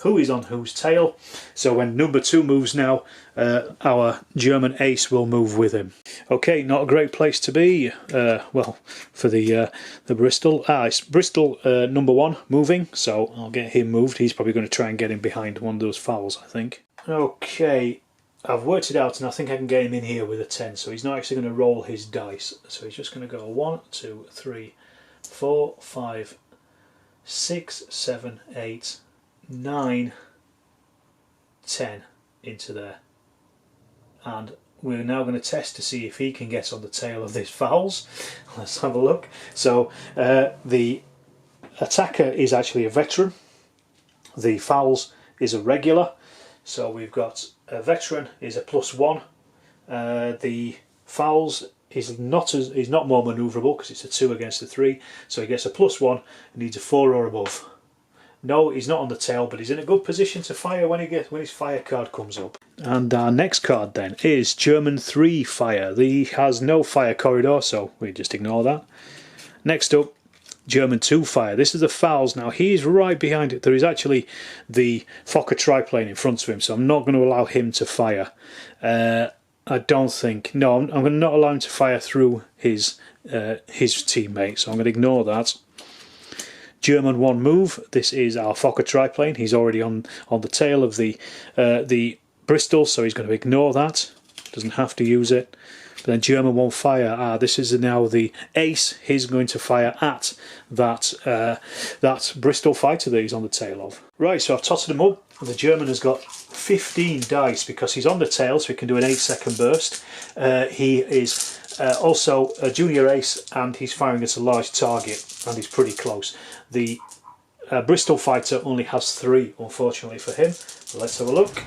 who is on whose tail. So when number 2 moves now, our German ace will move with him. Okay, not a great place to be, well, for the Bristol. It's Bristol number 1 moving, so I'll get him moved. He's probably going to try and get him behind one of those Fowls, I think. Okay, I've worked it out and I think I can get him in here with a 10, so he's not actually going to roll his dice. So he's just going to go 1, 2, 3, 4, 5, 6, 7, 8, 9, 10 into there. And we're now going to test to see if he can get on the tail of these Fowls. Let's have a look. So the attacker is actually a veteran. The Fowls is a regular. So we've got a veteran is a +1. The Fowls is not more manoeuvrable because it's a 2 against a 3, so he gets a +1 and needs a 4 or above. No, he's not on the tail, but he's in a good position to fire when his fire card comes up. And our next card then is German 3 fire. He has no fire corridor, so we just ignore that. Next up, German 2 fire. This is the fouls. Now he's right behind it. There is actually the Fokker triplane in front of him, so I'm not going to allow him to fire. I don't think. No, I'm going to not allow him to fire through his teammate, so I'm going to ignore that. German 1 move. This is our Fokker triplane. He's already on the tail of the Bristol, so he's going to ignore that. Doesn't have to use it. But then German 1 fire. This is now the ace. He's going to fire at that Bristol Fighter that he's on the tail of. Right, so I've totted him up. The German has got 15 dice because he's on the tail, so he can do an 8-second burst. He is also a junior ace, and he's firing at a large target, and he's pretty close. The Bristol Fighter only has 3, unfortunately for him. So let's have a look.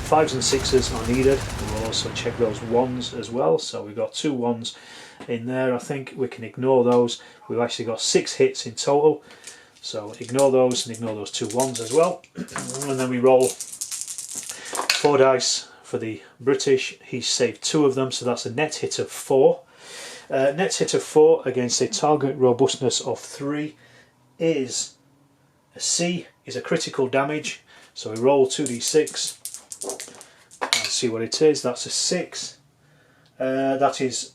5s and 6s are needed. We'll also check those 1s as well. So we've got 2 1s in there. I think we can ignore those. We've actually got 6 hits in total. So ignore those and ignore those 2 1s as well. And then we roll 4 dice for the British. He's saved 2 of them, so that's a net hit of 4. Net hit of 4 against a target robustness of 3 is a C, is a critical damage. So we roll 2d6. Let's see what it is. That's a 6. That is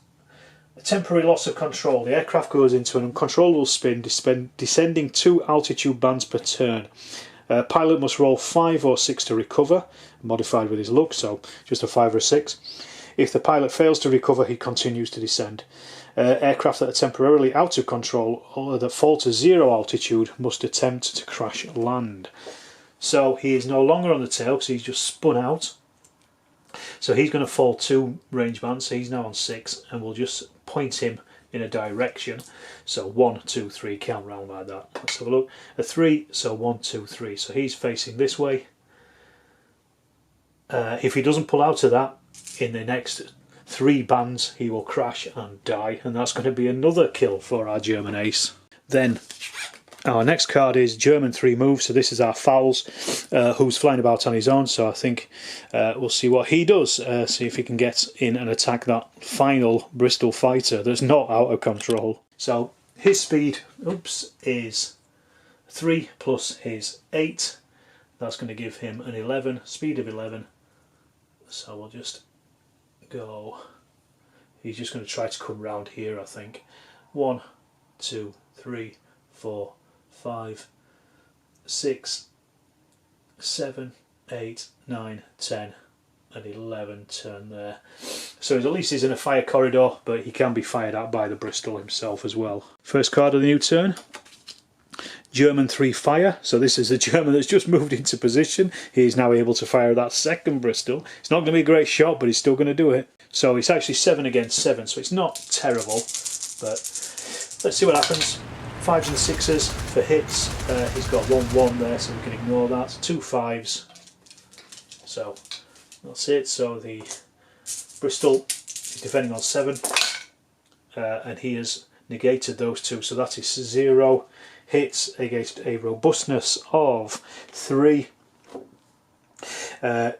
a temporary loss of control. The aircraft goes into an uncontrollable spin, descending 2 altitude bands per turn. Pilot must roll 5 or 6 to recover, modified with his luck, so just a 5 or a 6. If the pilot fails to recover, he continues to descend. Aircraft that are temporarily out of control or that fall to 0 altitude must attempt to crash land. So he is no longer on the tail because he's just spun out. So he's going to fall 2 range bands, so he's now on 6, and we'll just point him in a direction. So 1, 2, 3, count round like that. Let's have a look. A 3, so 1, 2, 3. So he's facing this way. If he doesn't pull out of that in the next 3 bands, he will crash and die, and that's going to be another kill for our German ace. Then our next card is German 3 move, so this is our fouls, who's flying about on his own, so I think we'll see what he does, see if he can get in and attack that final Bristol Fighter that's not out of control. So his speed, is 3 plus his 8, that's going to give him an 11, speed of 11, so we'll just go, he's just going to try to come round here I think. 1, 2, 3, 4, 5, 6, 7, 8, 9, 10 and 11 turn there. So at least he's in a fire corridor, but he can be fired at by the Bristol himself as well. First card of the new turn. German 3 fire, so this is the German that's just moved into position. He's now able to fire that second Bristol. It's not going to be a great shot, but he's still going to do it. So it's actually 7 against 7, so it's not terrible, but let's see what happens. 5s and 6s for hits. He's got 1 1 there, so we can ignore that. 2 5s. So that's it. So the Bristol is defending on 7, and he has negated those 2, so that is 0 hits against a robustness of 3.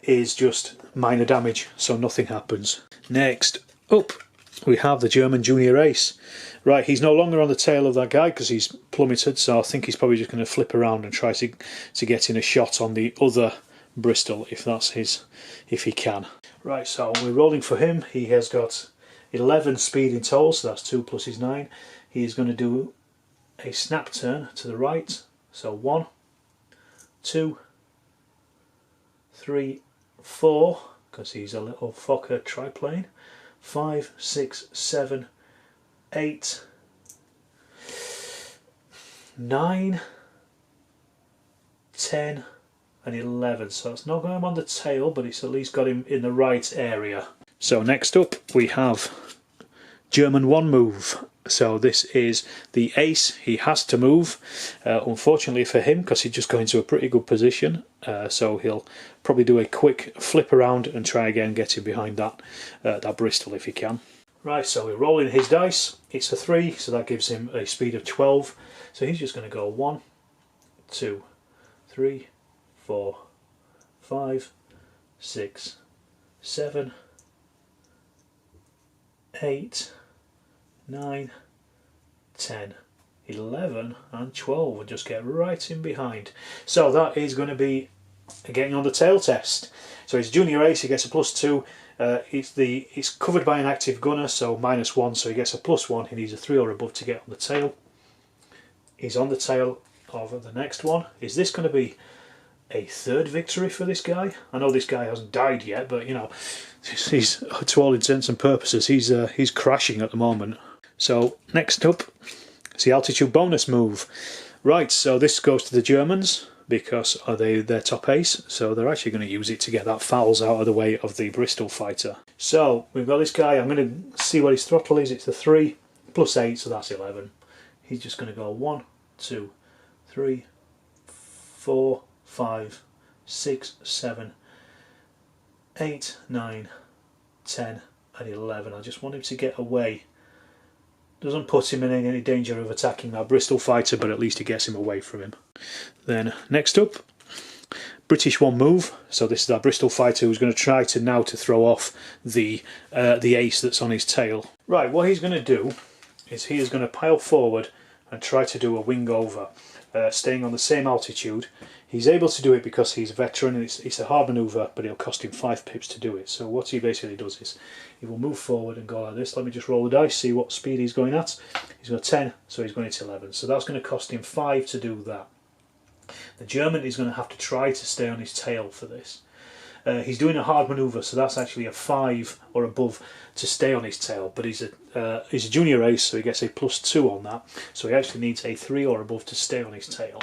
Is just minor damage, so nothing happens. Next up we have the German junior ace. Right, he's no longer on the tail of that guy because he's plummeted, so I think he's probably just going to flip around and try to get in a shot on the other Bristol if that's his, if he can. Right, so we're rolling for him. He has got 11 speed in total, so that's 2 plus his 9. He is going to do a snap turn to the right, so 1, 2, 3, 4, because he's a little Fokker triplane, 5, 6, 7, 8, 9, 10 and 11, so it's not got him on the tail, but it's at least got him in the right area. So next up we have German 1 move. So this is the ace. He has to move, unfortunately for him, because he's just got into a pretty good position, so he'll probably do a quick flip around and try again getting behind that Bristol if he can. Right, so we're rolling his dice. It's a 3, so that gives him a speed of 12, so he's just going to go 1, 2, 3, 4, 5, 6, 7, 8, 9, 10, 11 and 12 will just get right in behind. So that is going to be getting on the tail test. So he's junior ace, he gets a +2. It's covered by an active gunner, so -1, so he gets a +1. He needs a 3 or above to get on the tail. He's on the tail of the next one. Is this going to be a third victory for this guy? I know this guy hasn't died yet, but you know, he's to all intents and purposes he's crashing at the moment. So next up is the altitude bonus move. Right, so this goes to the Germans because they're top ace, so they're actually going to use it to get that fouls out of the way of the Bristol Fighter. So we've got this guy. I'm going to see what his throttle is. It's the 3 +8, so that's 11. He's just going to go 1, 2, 3, 4, 5, 6, 7, 8, 9, 10 and 11. I just want him to get away. Doesn't put him in any danger of attacking that Bristol Fighter, but at least it gets him away from him. Then next up, British 1 move. So this is our Bristol Fighter who's going to try to now throw off the ace that's on his tail. Right, what he's going to do is he is going to pile forward and try to do a wing over, staying on the same altitude. He's able to do it because he's a veteran, and it's a hard manoeuvre, but it'll cost him 5 pips to do it. So what he basically does is he will move forward and go like this. Let me just roll the dice, see what speed he's going at. He's got 10, so he's going to 11. So that's going to cost him 5 to do that. The German is going to have to try to stay on his tail for this. He's doing a hard manoeuvre, so that's actually a 5 or above to stay on his tail, but he's a junior ace, so he gets a +2 on that. So he actually needs a 3 or above to stay on his tail.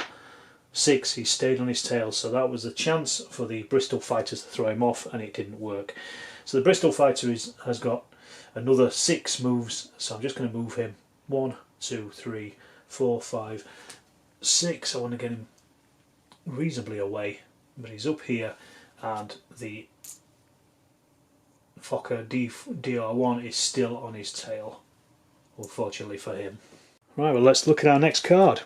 6, he stayed on his tail, so that was the chance for the Bristol Fighters to throw him off, and it didn't work. So the Bristol Fighter has got another 6 moves, so I'm just going to move him 1, 2, 3, 4, 5, 6. I want to get him reasonably away, but he's up here, and the Fokker DR1 is still on his tail, unfortunately for him. Right, well, let's look at our next card.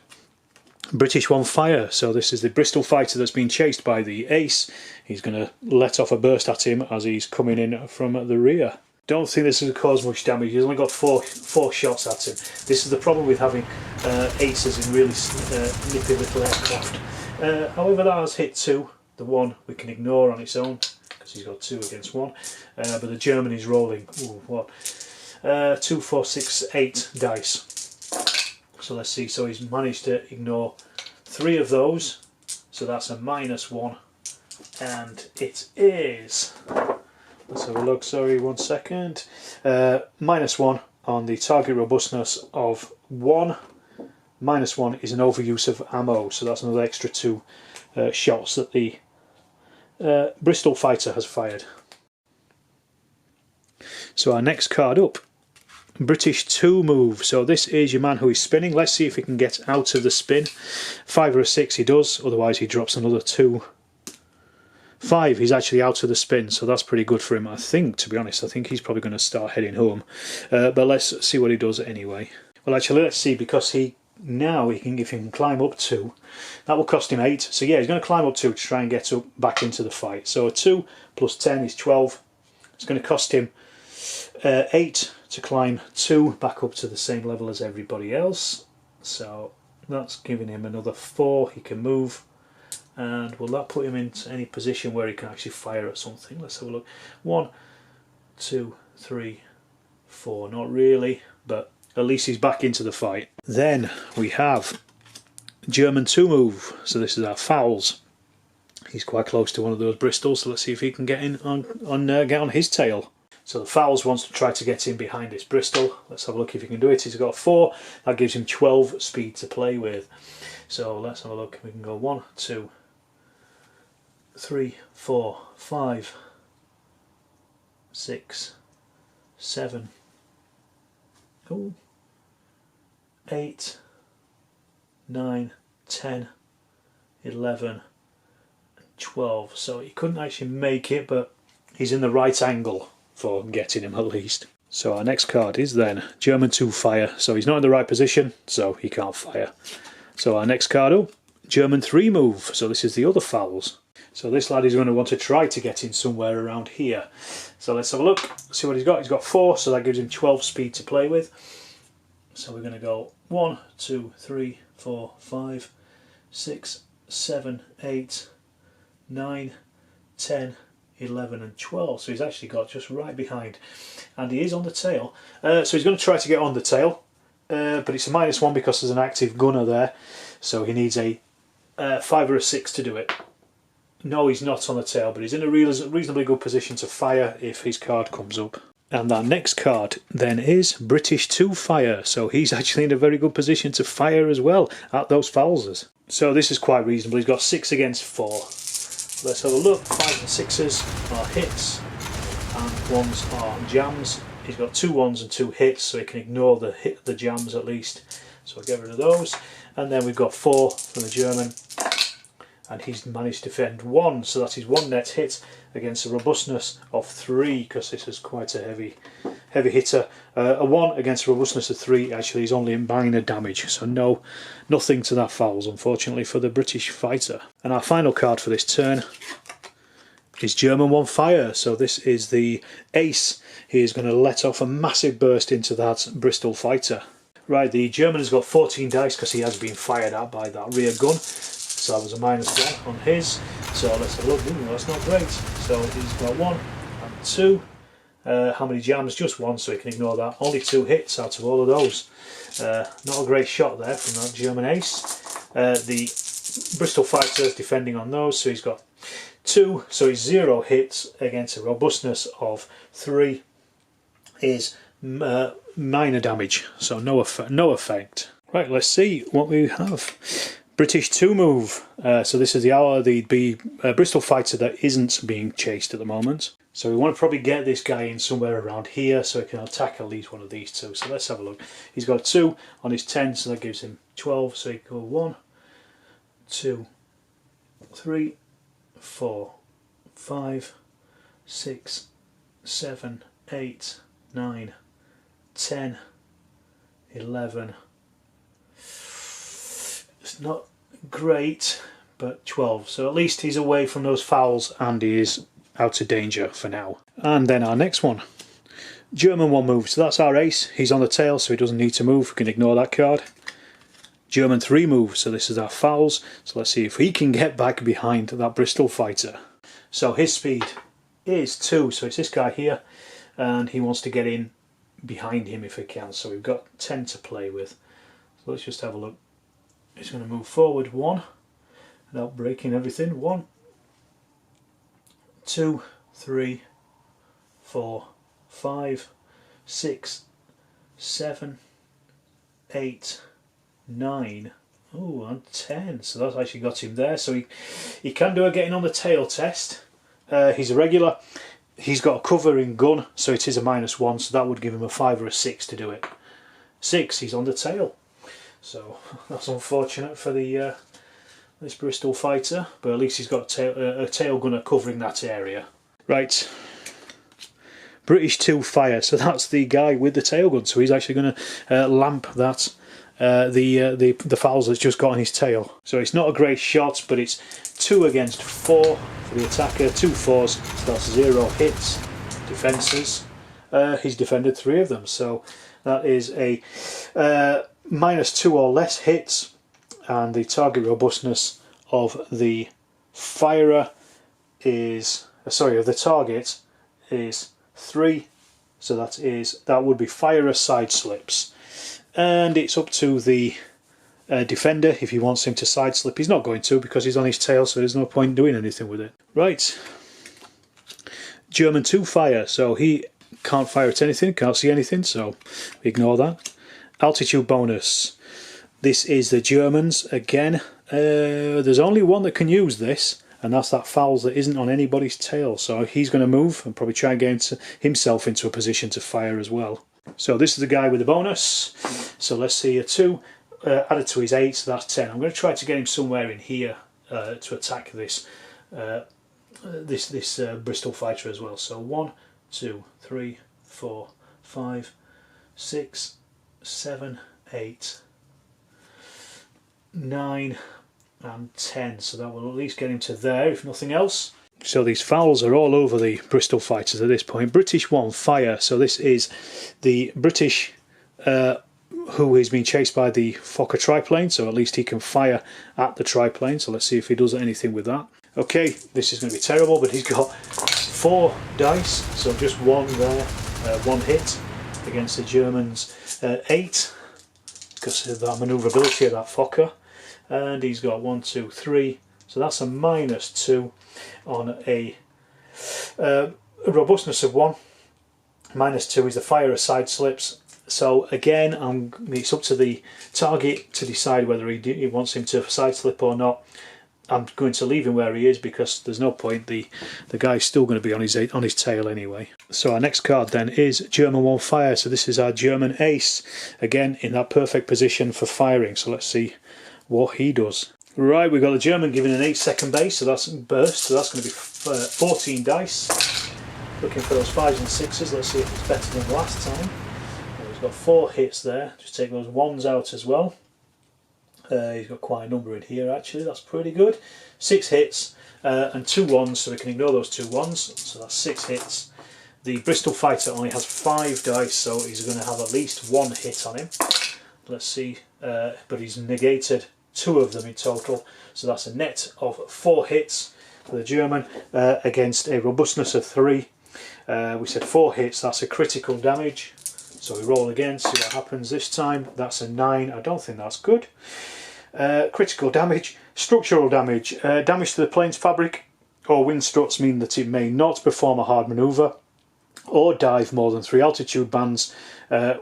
British 1 fire. So this is the Bristol Fighter that's been chased by the ace. He's going to let off a burst at him as he's coming in from the rear. Don't think this is going to cause much damage. He's only got four shots at him. This is the problem with having aces in really nippy little aircraft. However, that has hit 2. The 1 we can ignore on its own because he's got 2 against 1. But the German is rolling 2, 4, 6, 8 dice. So let's see, so he's managed to ignore 3 of those, so that's a -1, and it is, let's have a look, sorry, 1 second, -1 on the target robustness of 1, -1 is an overuse of ammo, so that's another extra 2 shots that the Bristol Fighter has fired. So our next card up, British 2 move. So this is your man who is spinning. Let's see if he can get out of the spin. 5 or a 6 he does, otherwise he drops another 2. 5, he's actually out of the spin, so that's pretty good for him. I think, to be honest, I think he's probably going to start heading home. But let's see what he does anyway. Well, actually, let's see, because if he can climb up 2, that will cost him 8. So yeah, he's going to climb up 2 to try and get back into the fight. So a 2 + 10 is 12. It's going to cost him 8 to climb 2 back up to the same level as everybody else. So that's giving him another 4 he can move. And will that put him into any position where he can actually fire at something? Let's have a look. 1, 2, 3, 4. Not really, but at least he's back into the fight. Then we have German 2 move. So this is our fouls. He's quite close to one of those Bristols, so let's see if he can get in get on his tail. So the fouls wants to try to get in behind this Bristol. Let's have a look if he can do it. He's got 4. That gives him 12 speed to play with. So let's have a look. We can go 1, 2, 3, 4, 5, 6, 7, 8, 9, 10, 11, 12. So he couldn't actually make it, but he's in the right angle for getting him at least. So our next card is then German 2 fire. So he's not in the right position, so he can't fire. So our next card up, German 3 move. So this is the other fouls. So this lad is going to want to try to get in somewhere around here. So let's have a look, see what he's got. He's got 4, so that gives him 12 speed to play with. So we're going to go 1, 2, 3, 4, 5, 6, 7, 8, 9, 10, 11 and 12. So he's actually got just right behind, and he is on the tail. So he's going to try to get on the tail, but it's a -1 because there's an active gunner there, so he needs a 5 or a 6 to do it. No, he's not on the tail, but he's in a reasonably good position to fire if his card comes up. And that next card then is British 2 Fire, so he's actually in a very good position to fire as well at those fowlers. So this is quite reasonable. He's got 6 against 4. Let's have a look. 5 and 6s are hits and 1s are jams. He's got 2 1s and 2 hits, so he can ignore the jams at least. So I'll get rid of those. And then we've got 4 from the German, and he's managed to defend 1, so that's his 1 net hit against a robustness of 3, because this is quite a heavy hitter. A 1 against a robustness of 3 actually is only minor damage, so nothing to that fouls, unfortunately, for the British fighter. And our final card for this turn is German 1 Fire, so this is the ace. He is going to let off a massive burst into that Bristol fighter. Right, the German has got 14 dice because he has been fired at by that rear gun. So that was a -1 on his. So let's have a look. Ooh, that's not great. So he's got 1 and 2. How many jams? Just 1, so he can ignore that. Only 2 hits out of all of those. Not a great shot there from that German ace. The Bristol Fighter is defending on those, so he's got 2. So he's 0 hits against a robustness of 3. Is minor damage, so no effect. Right, let's see what we have. British 2 move. So this is the Bristol Fighter that isn't being chased at the moment. So we want to probably get this guy in somewhere around here so he can attack at least one of these 2. So let's have a look. He's got 2 on his 10, so that gives him 12. So he can go 1, 2, 3, 4, 5, 6, 7, 8, 9, 10, 11. It's not great, but 12. So at least he's away from those fouls and he is out of danger for now. And then our next one, German 1 move. So that's our ace. He's on the tail, so he doesn't need to move. We can ignore that card. German 3 move. So this is our fouls. So let's see if he can get back behind that Bristol fighter. So his speed is 2. So it's this guy here, and he wants to get in behind him if he can. So we've got 10 to play with. So let's just have a look. He's going to move forward 1 without breaking everything. 1, 2, 3, 4, 5, 6, 7, 8, 9. Oh, and 10. So that's actually got him there. So he can do a getting on the tail test. He's a regular. He's got a covering gun, so it is a -1. So that would give him a 5 or a 6 to do it. 6. He's on the tail. So that's unfortunate for the this Bristol fighter, but at least he's got a tail gunner covering that area. Right, British 2 Fire. So that's the guy with the tail gun. So he's actually going to lamp that the fouls that's just got on his tail. So it's not a great shot, but it's 2 against 4 for the attacker. 2 4s, so that's 0 hits. Defences. He's defended 3 of them. So that is a -2 or less hits, and the target robustness of the firer is of the target is 3, so that would be firer side slips, and it's up to the defender if he wants him to side slip. He's not going to because he's on his tail, so there's no point doing anything with it. Right, German 2 Fire. So he can't fire at anything, can't see anything, so ignore that. Altitude bonus. This is the Germans again. There's only one that can use this, and that's that fouls that isn't on anybody's tail. So he's going to move and probably try and get himself into a position to fire as well. So this is the guy with the bonus. So let's see, a 2 added to his 8, so that's 10. I'm going to try to get him somewhere in here to attack this Bristol fighter as well. So 1, 2, 3, 4, 5, 6, 7, 8, 9 and 10. So that will at least get him to there, if nothing else. So these fouls are all over the Bristol fighters at this point. British 1 Fire. So this is the British who is being chased by the Fokker triplane, so at least he can fire at the triplane. So let's see if he does anything with that. Okay, this is going to be terrible, but he's got 4 dice, so just 1 there, 1 hit against the Germans' 8 because of that manoeuvrability of that Fokker. And he's got 1, 2, 3, so that's a -2 on a robustness of 1. -2 is the fire of side slips. So again, it's up to the target to decide whether he wants him to side slip or not. I'm going to leave him where he is because there's no point. The guy's still going to be on his tail anyway. So our next card then is German 1 fire. So this is our German ace, again in that perfect position for firing. So let's see what he does. Right, we've got the German giving an 8-second base, so that's burst. So that's going to be 14 dice. Looking for those 5s and 6s. Let's see if it's better than last time. Well, he's got 4 hits there. Just take those 1s out as well. He's got quite a number in here actually, that's pretty good. 6 hits and 2 1s, so we can ignore those 2 1s, so that's 6 hits. The Bristol Fighter only has 5 dice, so he's going to have at least 1 hit on him. Let's see, but he's negated 2 of them in total, so that's a net of 4 hits for the German against a robustness of 3. We said 4 hits, that's a critical damage. So we roll again, see what happens this time. That's a 9, I don't think that's good. Critical damage, structural damage. Damage to the plane's fabric or wind struts mean that it may not perform a hard manoeuvre or dive more than 3 altitude bands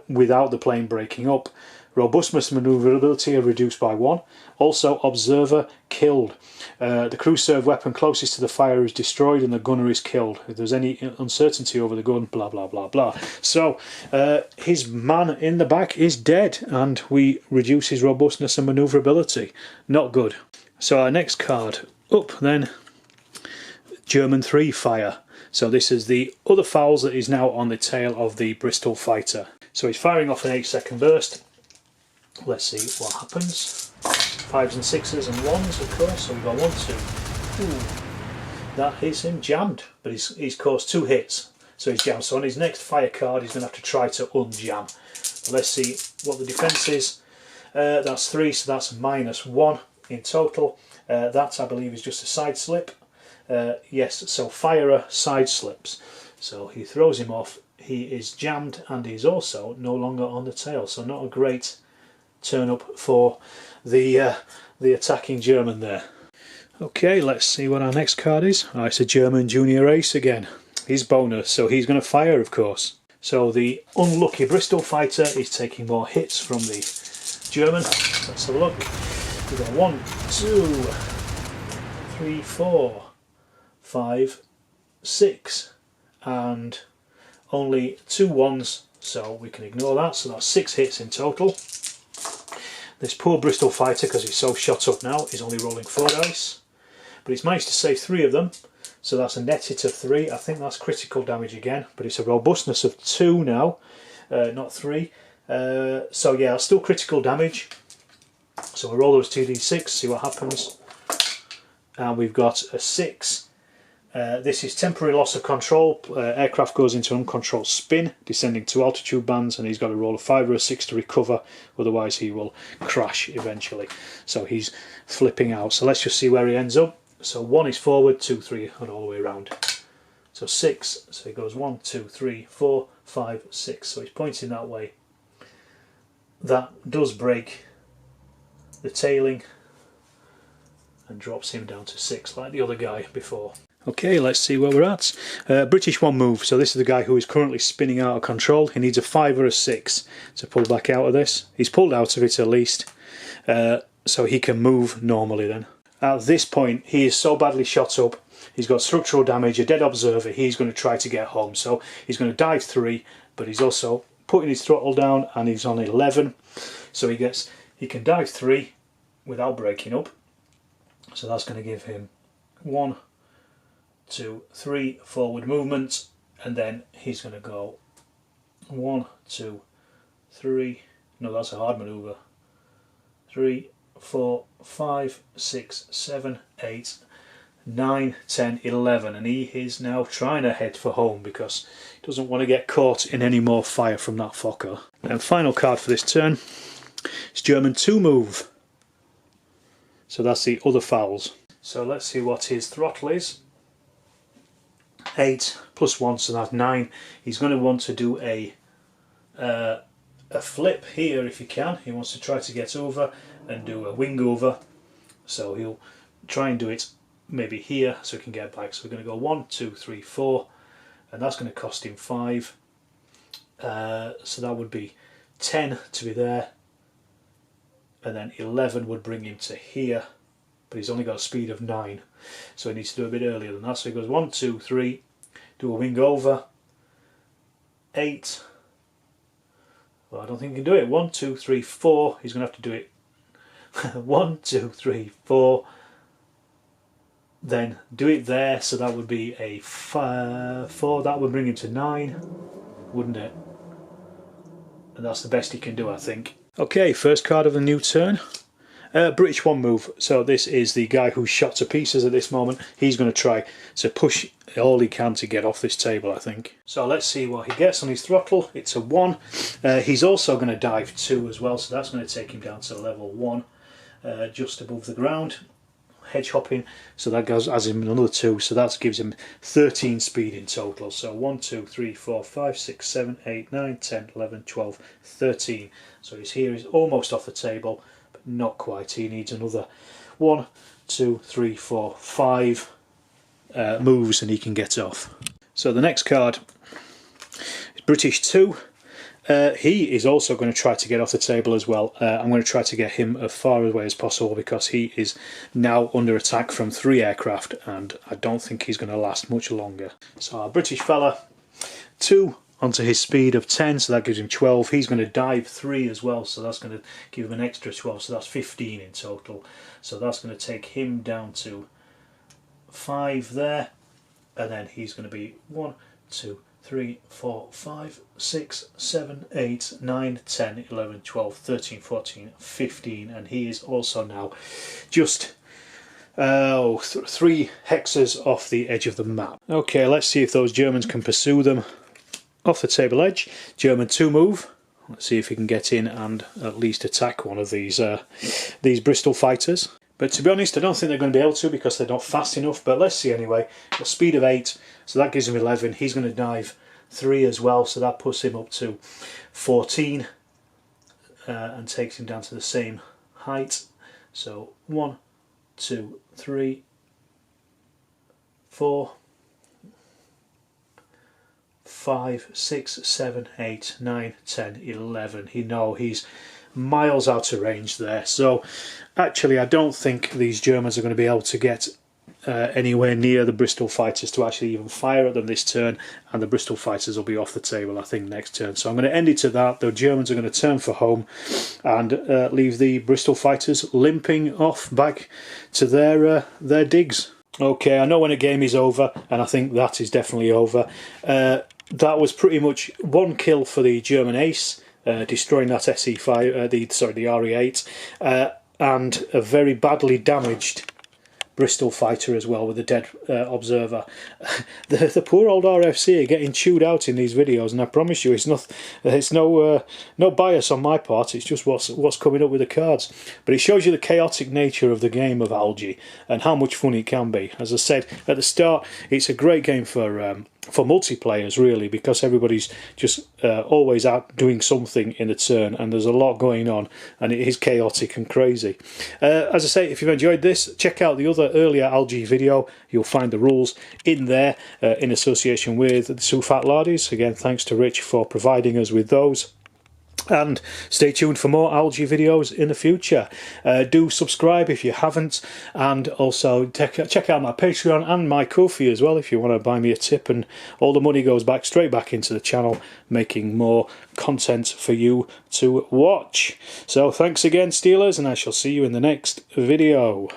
without the plane breaking up. Robustness and manoeuvrability are reduced by 1. Also, observer killed. The crew served weapon closest to the fire is destroyed and the gunner is killed. If there's any uncertainty over the gun, blah blah blah blah. So his man in the back is dead and we reduce his robustness and manoeuvrability. Not good. So our next card up then, German 3 fire. So this is the other fouls that is now on the tail of the Bristol Fighter. So he's firing off an 8-second burst. Let's see what happens. 5s and 6s and 1s, of course. So we've got 1, 2. Ooh, that is him jammed, but he's caused 2 hits, so he's jammed. So on his next fire card, he's going to have to try to unjam. But let's see what the defence is. That's 3, so that's -1 in total. That I believe is just a side slip. Yes, so firer side slips. So he throws him off. He is jammed, and he's also no longer on the tail. So not a great turn up for the attacking German there. Okay, let's see what our next card is. Oh, it's a German junior ace again. He's bonus, so he's going to fire, of course. So the unlucky Bristol Fighter is taking more hits from the German. Let's have a look. We've got 1, 2, 3, 4, 5, 6, and only 2 1s, so we can ignore that. So that's 6 hits in total. This poor Bristol Fighter, because he's so shot up now, is only rolling 4 dice. But he's managed to save 3 of them, so that's a net hit of 3. I think that's critical damage again, but it's a robustness of 2 now, not 3. So yeah, still critical damage. So we'll roll those 2d6, see what happens. And we've got a 6. This is temporary loss of control. Aircraft goes into uncontrolled spin, descending 2 altitude bands, and he's got to roll a 5 or a 6 to recover, otherwise he will crash eventually. So he's flipping out. So let's just see where he ends up. So 1 is forward, 2, 3, and all the way around. So 6, so he goes 1, 2, 3, 4, 5, 6. So he's pointing that way. That does break the tailing and drops him down to 6 like the other guy before. Okay, let's see where we're at. British 1 move. So this is the guy who is currently spinning out of control. He needs a 5 or a 6 to pull back out of this. He's pulled out of it at least, so he can move normally then. At this point, he is so badly shot up. He's got structural damage, a dead observer. He's going to try to get home. So he's going to dive 3, but he's also putting his throttle down, and he's on 11. So he can dive 3 without breaking up. So that's going to give him 1, 2, 3 forward movements, and then he's going to go 1, 2, 3. No, that's a hard manoeuvre. 3, 4, 5, 6, 7, 8, 9, 10, 11, and he is now trying to head for home because he doesn't want to get caught in any more fire from that Fokker. And final card for this turn is German 2 move. So that's the other fouls. So let's see what his throttle is. 8 plus 1, so that's 9. He's going to want to do a flip here if he can. He wants to try to get over and do a wing over. So he'll try and do it maybe here so he can get back. So we're going to go 1, 2, 3, 4, and that's going to cost him 5. So that would be 10 to be there, and then 11 would bring him to here, but he's only got a speed of 9, so he needs to do a bit earlier than that. So he goes 1, 2, 3, do a wing over, 8. Well, I don't think he can do it. 1, 2, 3, 4. He's going to have to do it 1, 2, 3, 4. Then do it there, so that would be a 4. That would bring him to 9, wouldn't it? And that's the best he can do, I think. Okay, first card of the new turn. British 1 move. So this is the guy who's shot to pieces at this moment. He's going to try to push all he can to get off this table, I think. So let's see what he gets on his throttle. It's a 1. He's also going to dive 2 as well, so that's going to take him down to level 1, just above the ground. Hedge hopping, so that goes as him another 2, so that gives him 13 speed in total. So 1, 2, 3, 4, 5, 6, 7, 8, 9, 10, 11, 12, 13. So he's here, he's almost off the table, but not quite. He needs another 1, 2, 3, 4, 5 moves and he can get off. So the next card is British 2. He is also going to try to get off the table as well. I'm going to try to get him as far away as possible because he is now under attack from 3 aircraft and I don't think he's going to last much longer. So our British fella, 2 onto his speed of 10, so that gives him 12. He's going to dive 3 as well, so that's going to give him an extra 12, so that's 15 in total. So that's going to take him down to 5 there, and then he's going to be 1, 2, 3, 4, 5, 6, 7, 8, 9, 10, 11, 12, 13, 14, 15, and he is also now just 3 hexes off the edge of the map. Okay, let's see if those Germans can pursue them off the table edge. German 2 move. Let's see if he can get in and at least attack one of these Bristol fighters. But to be honest, I don't think they're going to be able to because they're not fast enough, but let's see anyway. A speed of 8, so that gives him 11. He's going to dive 3 as well, so that puts him up to 14 and takes him down to the same height. So 1, 2, 3, 4, 5, 6, 7, 8, 9, 10, 11. He's miles out of range there. So actually I don't think these Germans are going to be able to get anywhere near the Bristol fighters to actually even fire at them this turn, and the Bristol fighters will be off the table I think next turn. So I'm going to end it at that. The Germans are going to turn for home and leave the Bristol fighters limping off back to their digs. Okay, I know when a game is over, and I think that is definitely over. That was pretty much 1 kill for the German ace, destroying that SE5, the RE8, and a very badly damaged Bristol fighter as well with a dead observer. The poor old RFC are getting chewed out in these videos, and I promise you, it's no bias on my part. It's just what's coming up with the cards. But it shows you the chaotic nature of the game of Algae and how much fun it can be. As I said at the start, it's a great game for multiplayers really, because everybody's just always out doing something in the turn, and there's a lot going on, and it is chaotic and crazy. As I say, if you've enjoyed this, check out the other earlier Algae video. You'll find the rules in there in association with the Sufat Lardies. Again, thanks to Rich for providing us with those. And stay tuned for more Algae videos in the future. Do subscribe if you haven't, and also check out my Patreon and my Ko-fi as well if you want to buy me a tip, and all the money goes straight back into the channel, making more content for you to watch. So thanks again, Steelers, and I shall see you in the next video.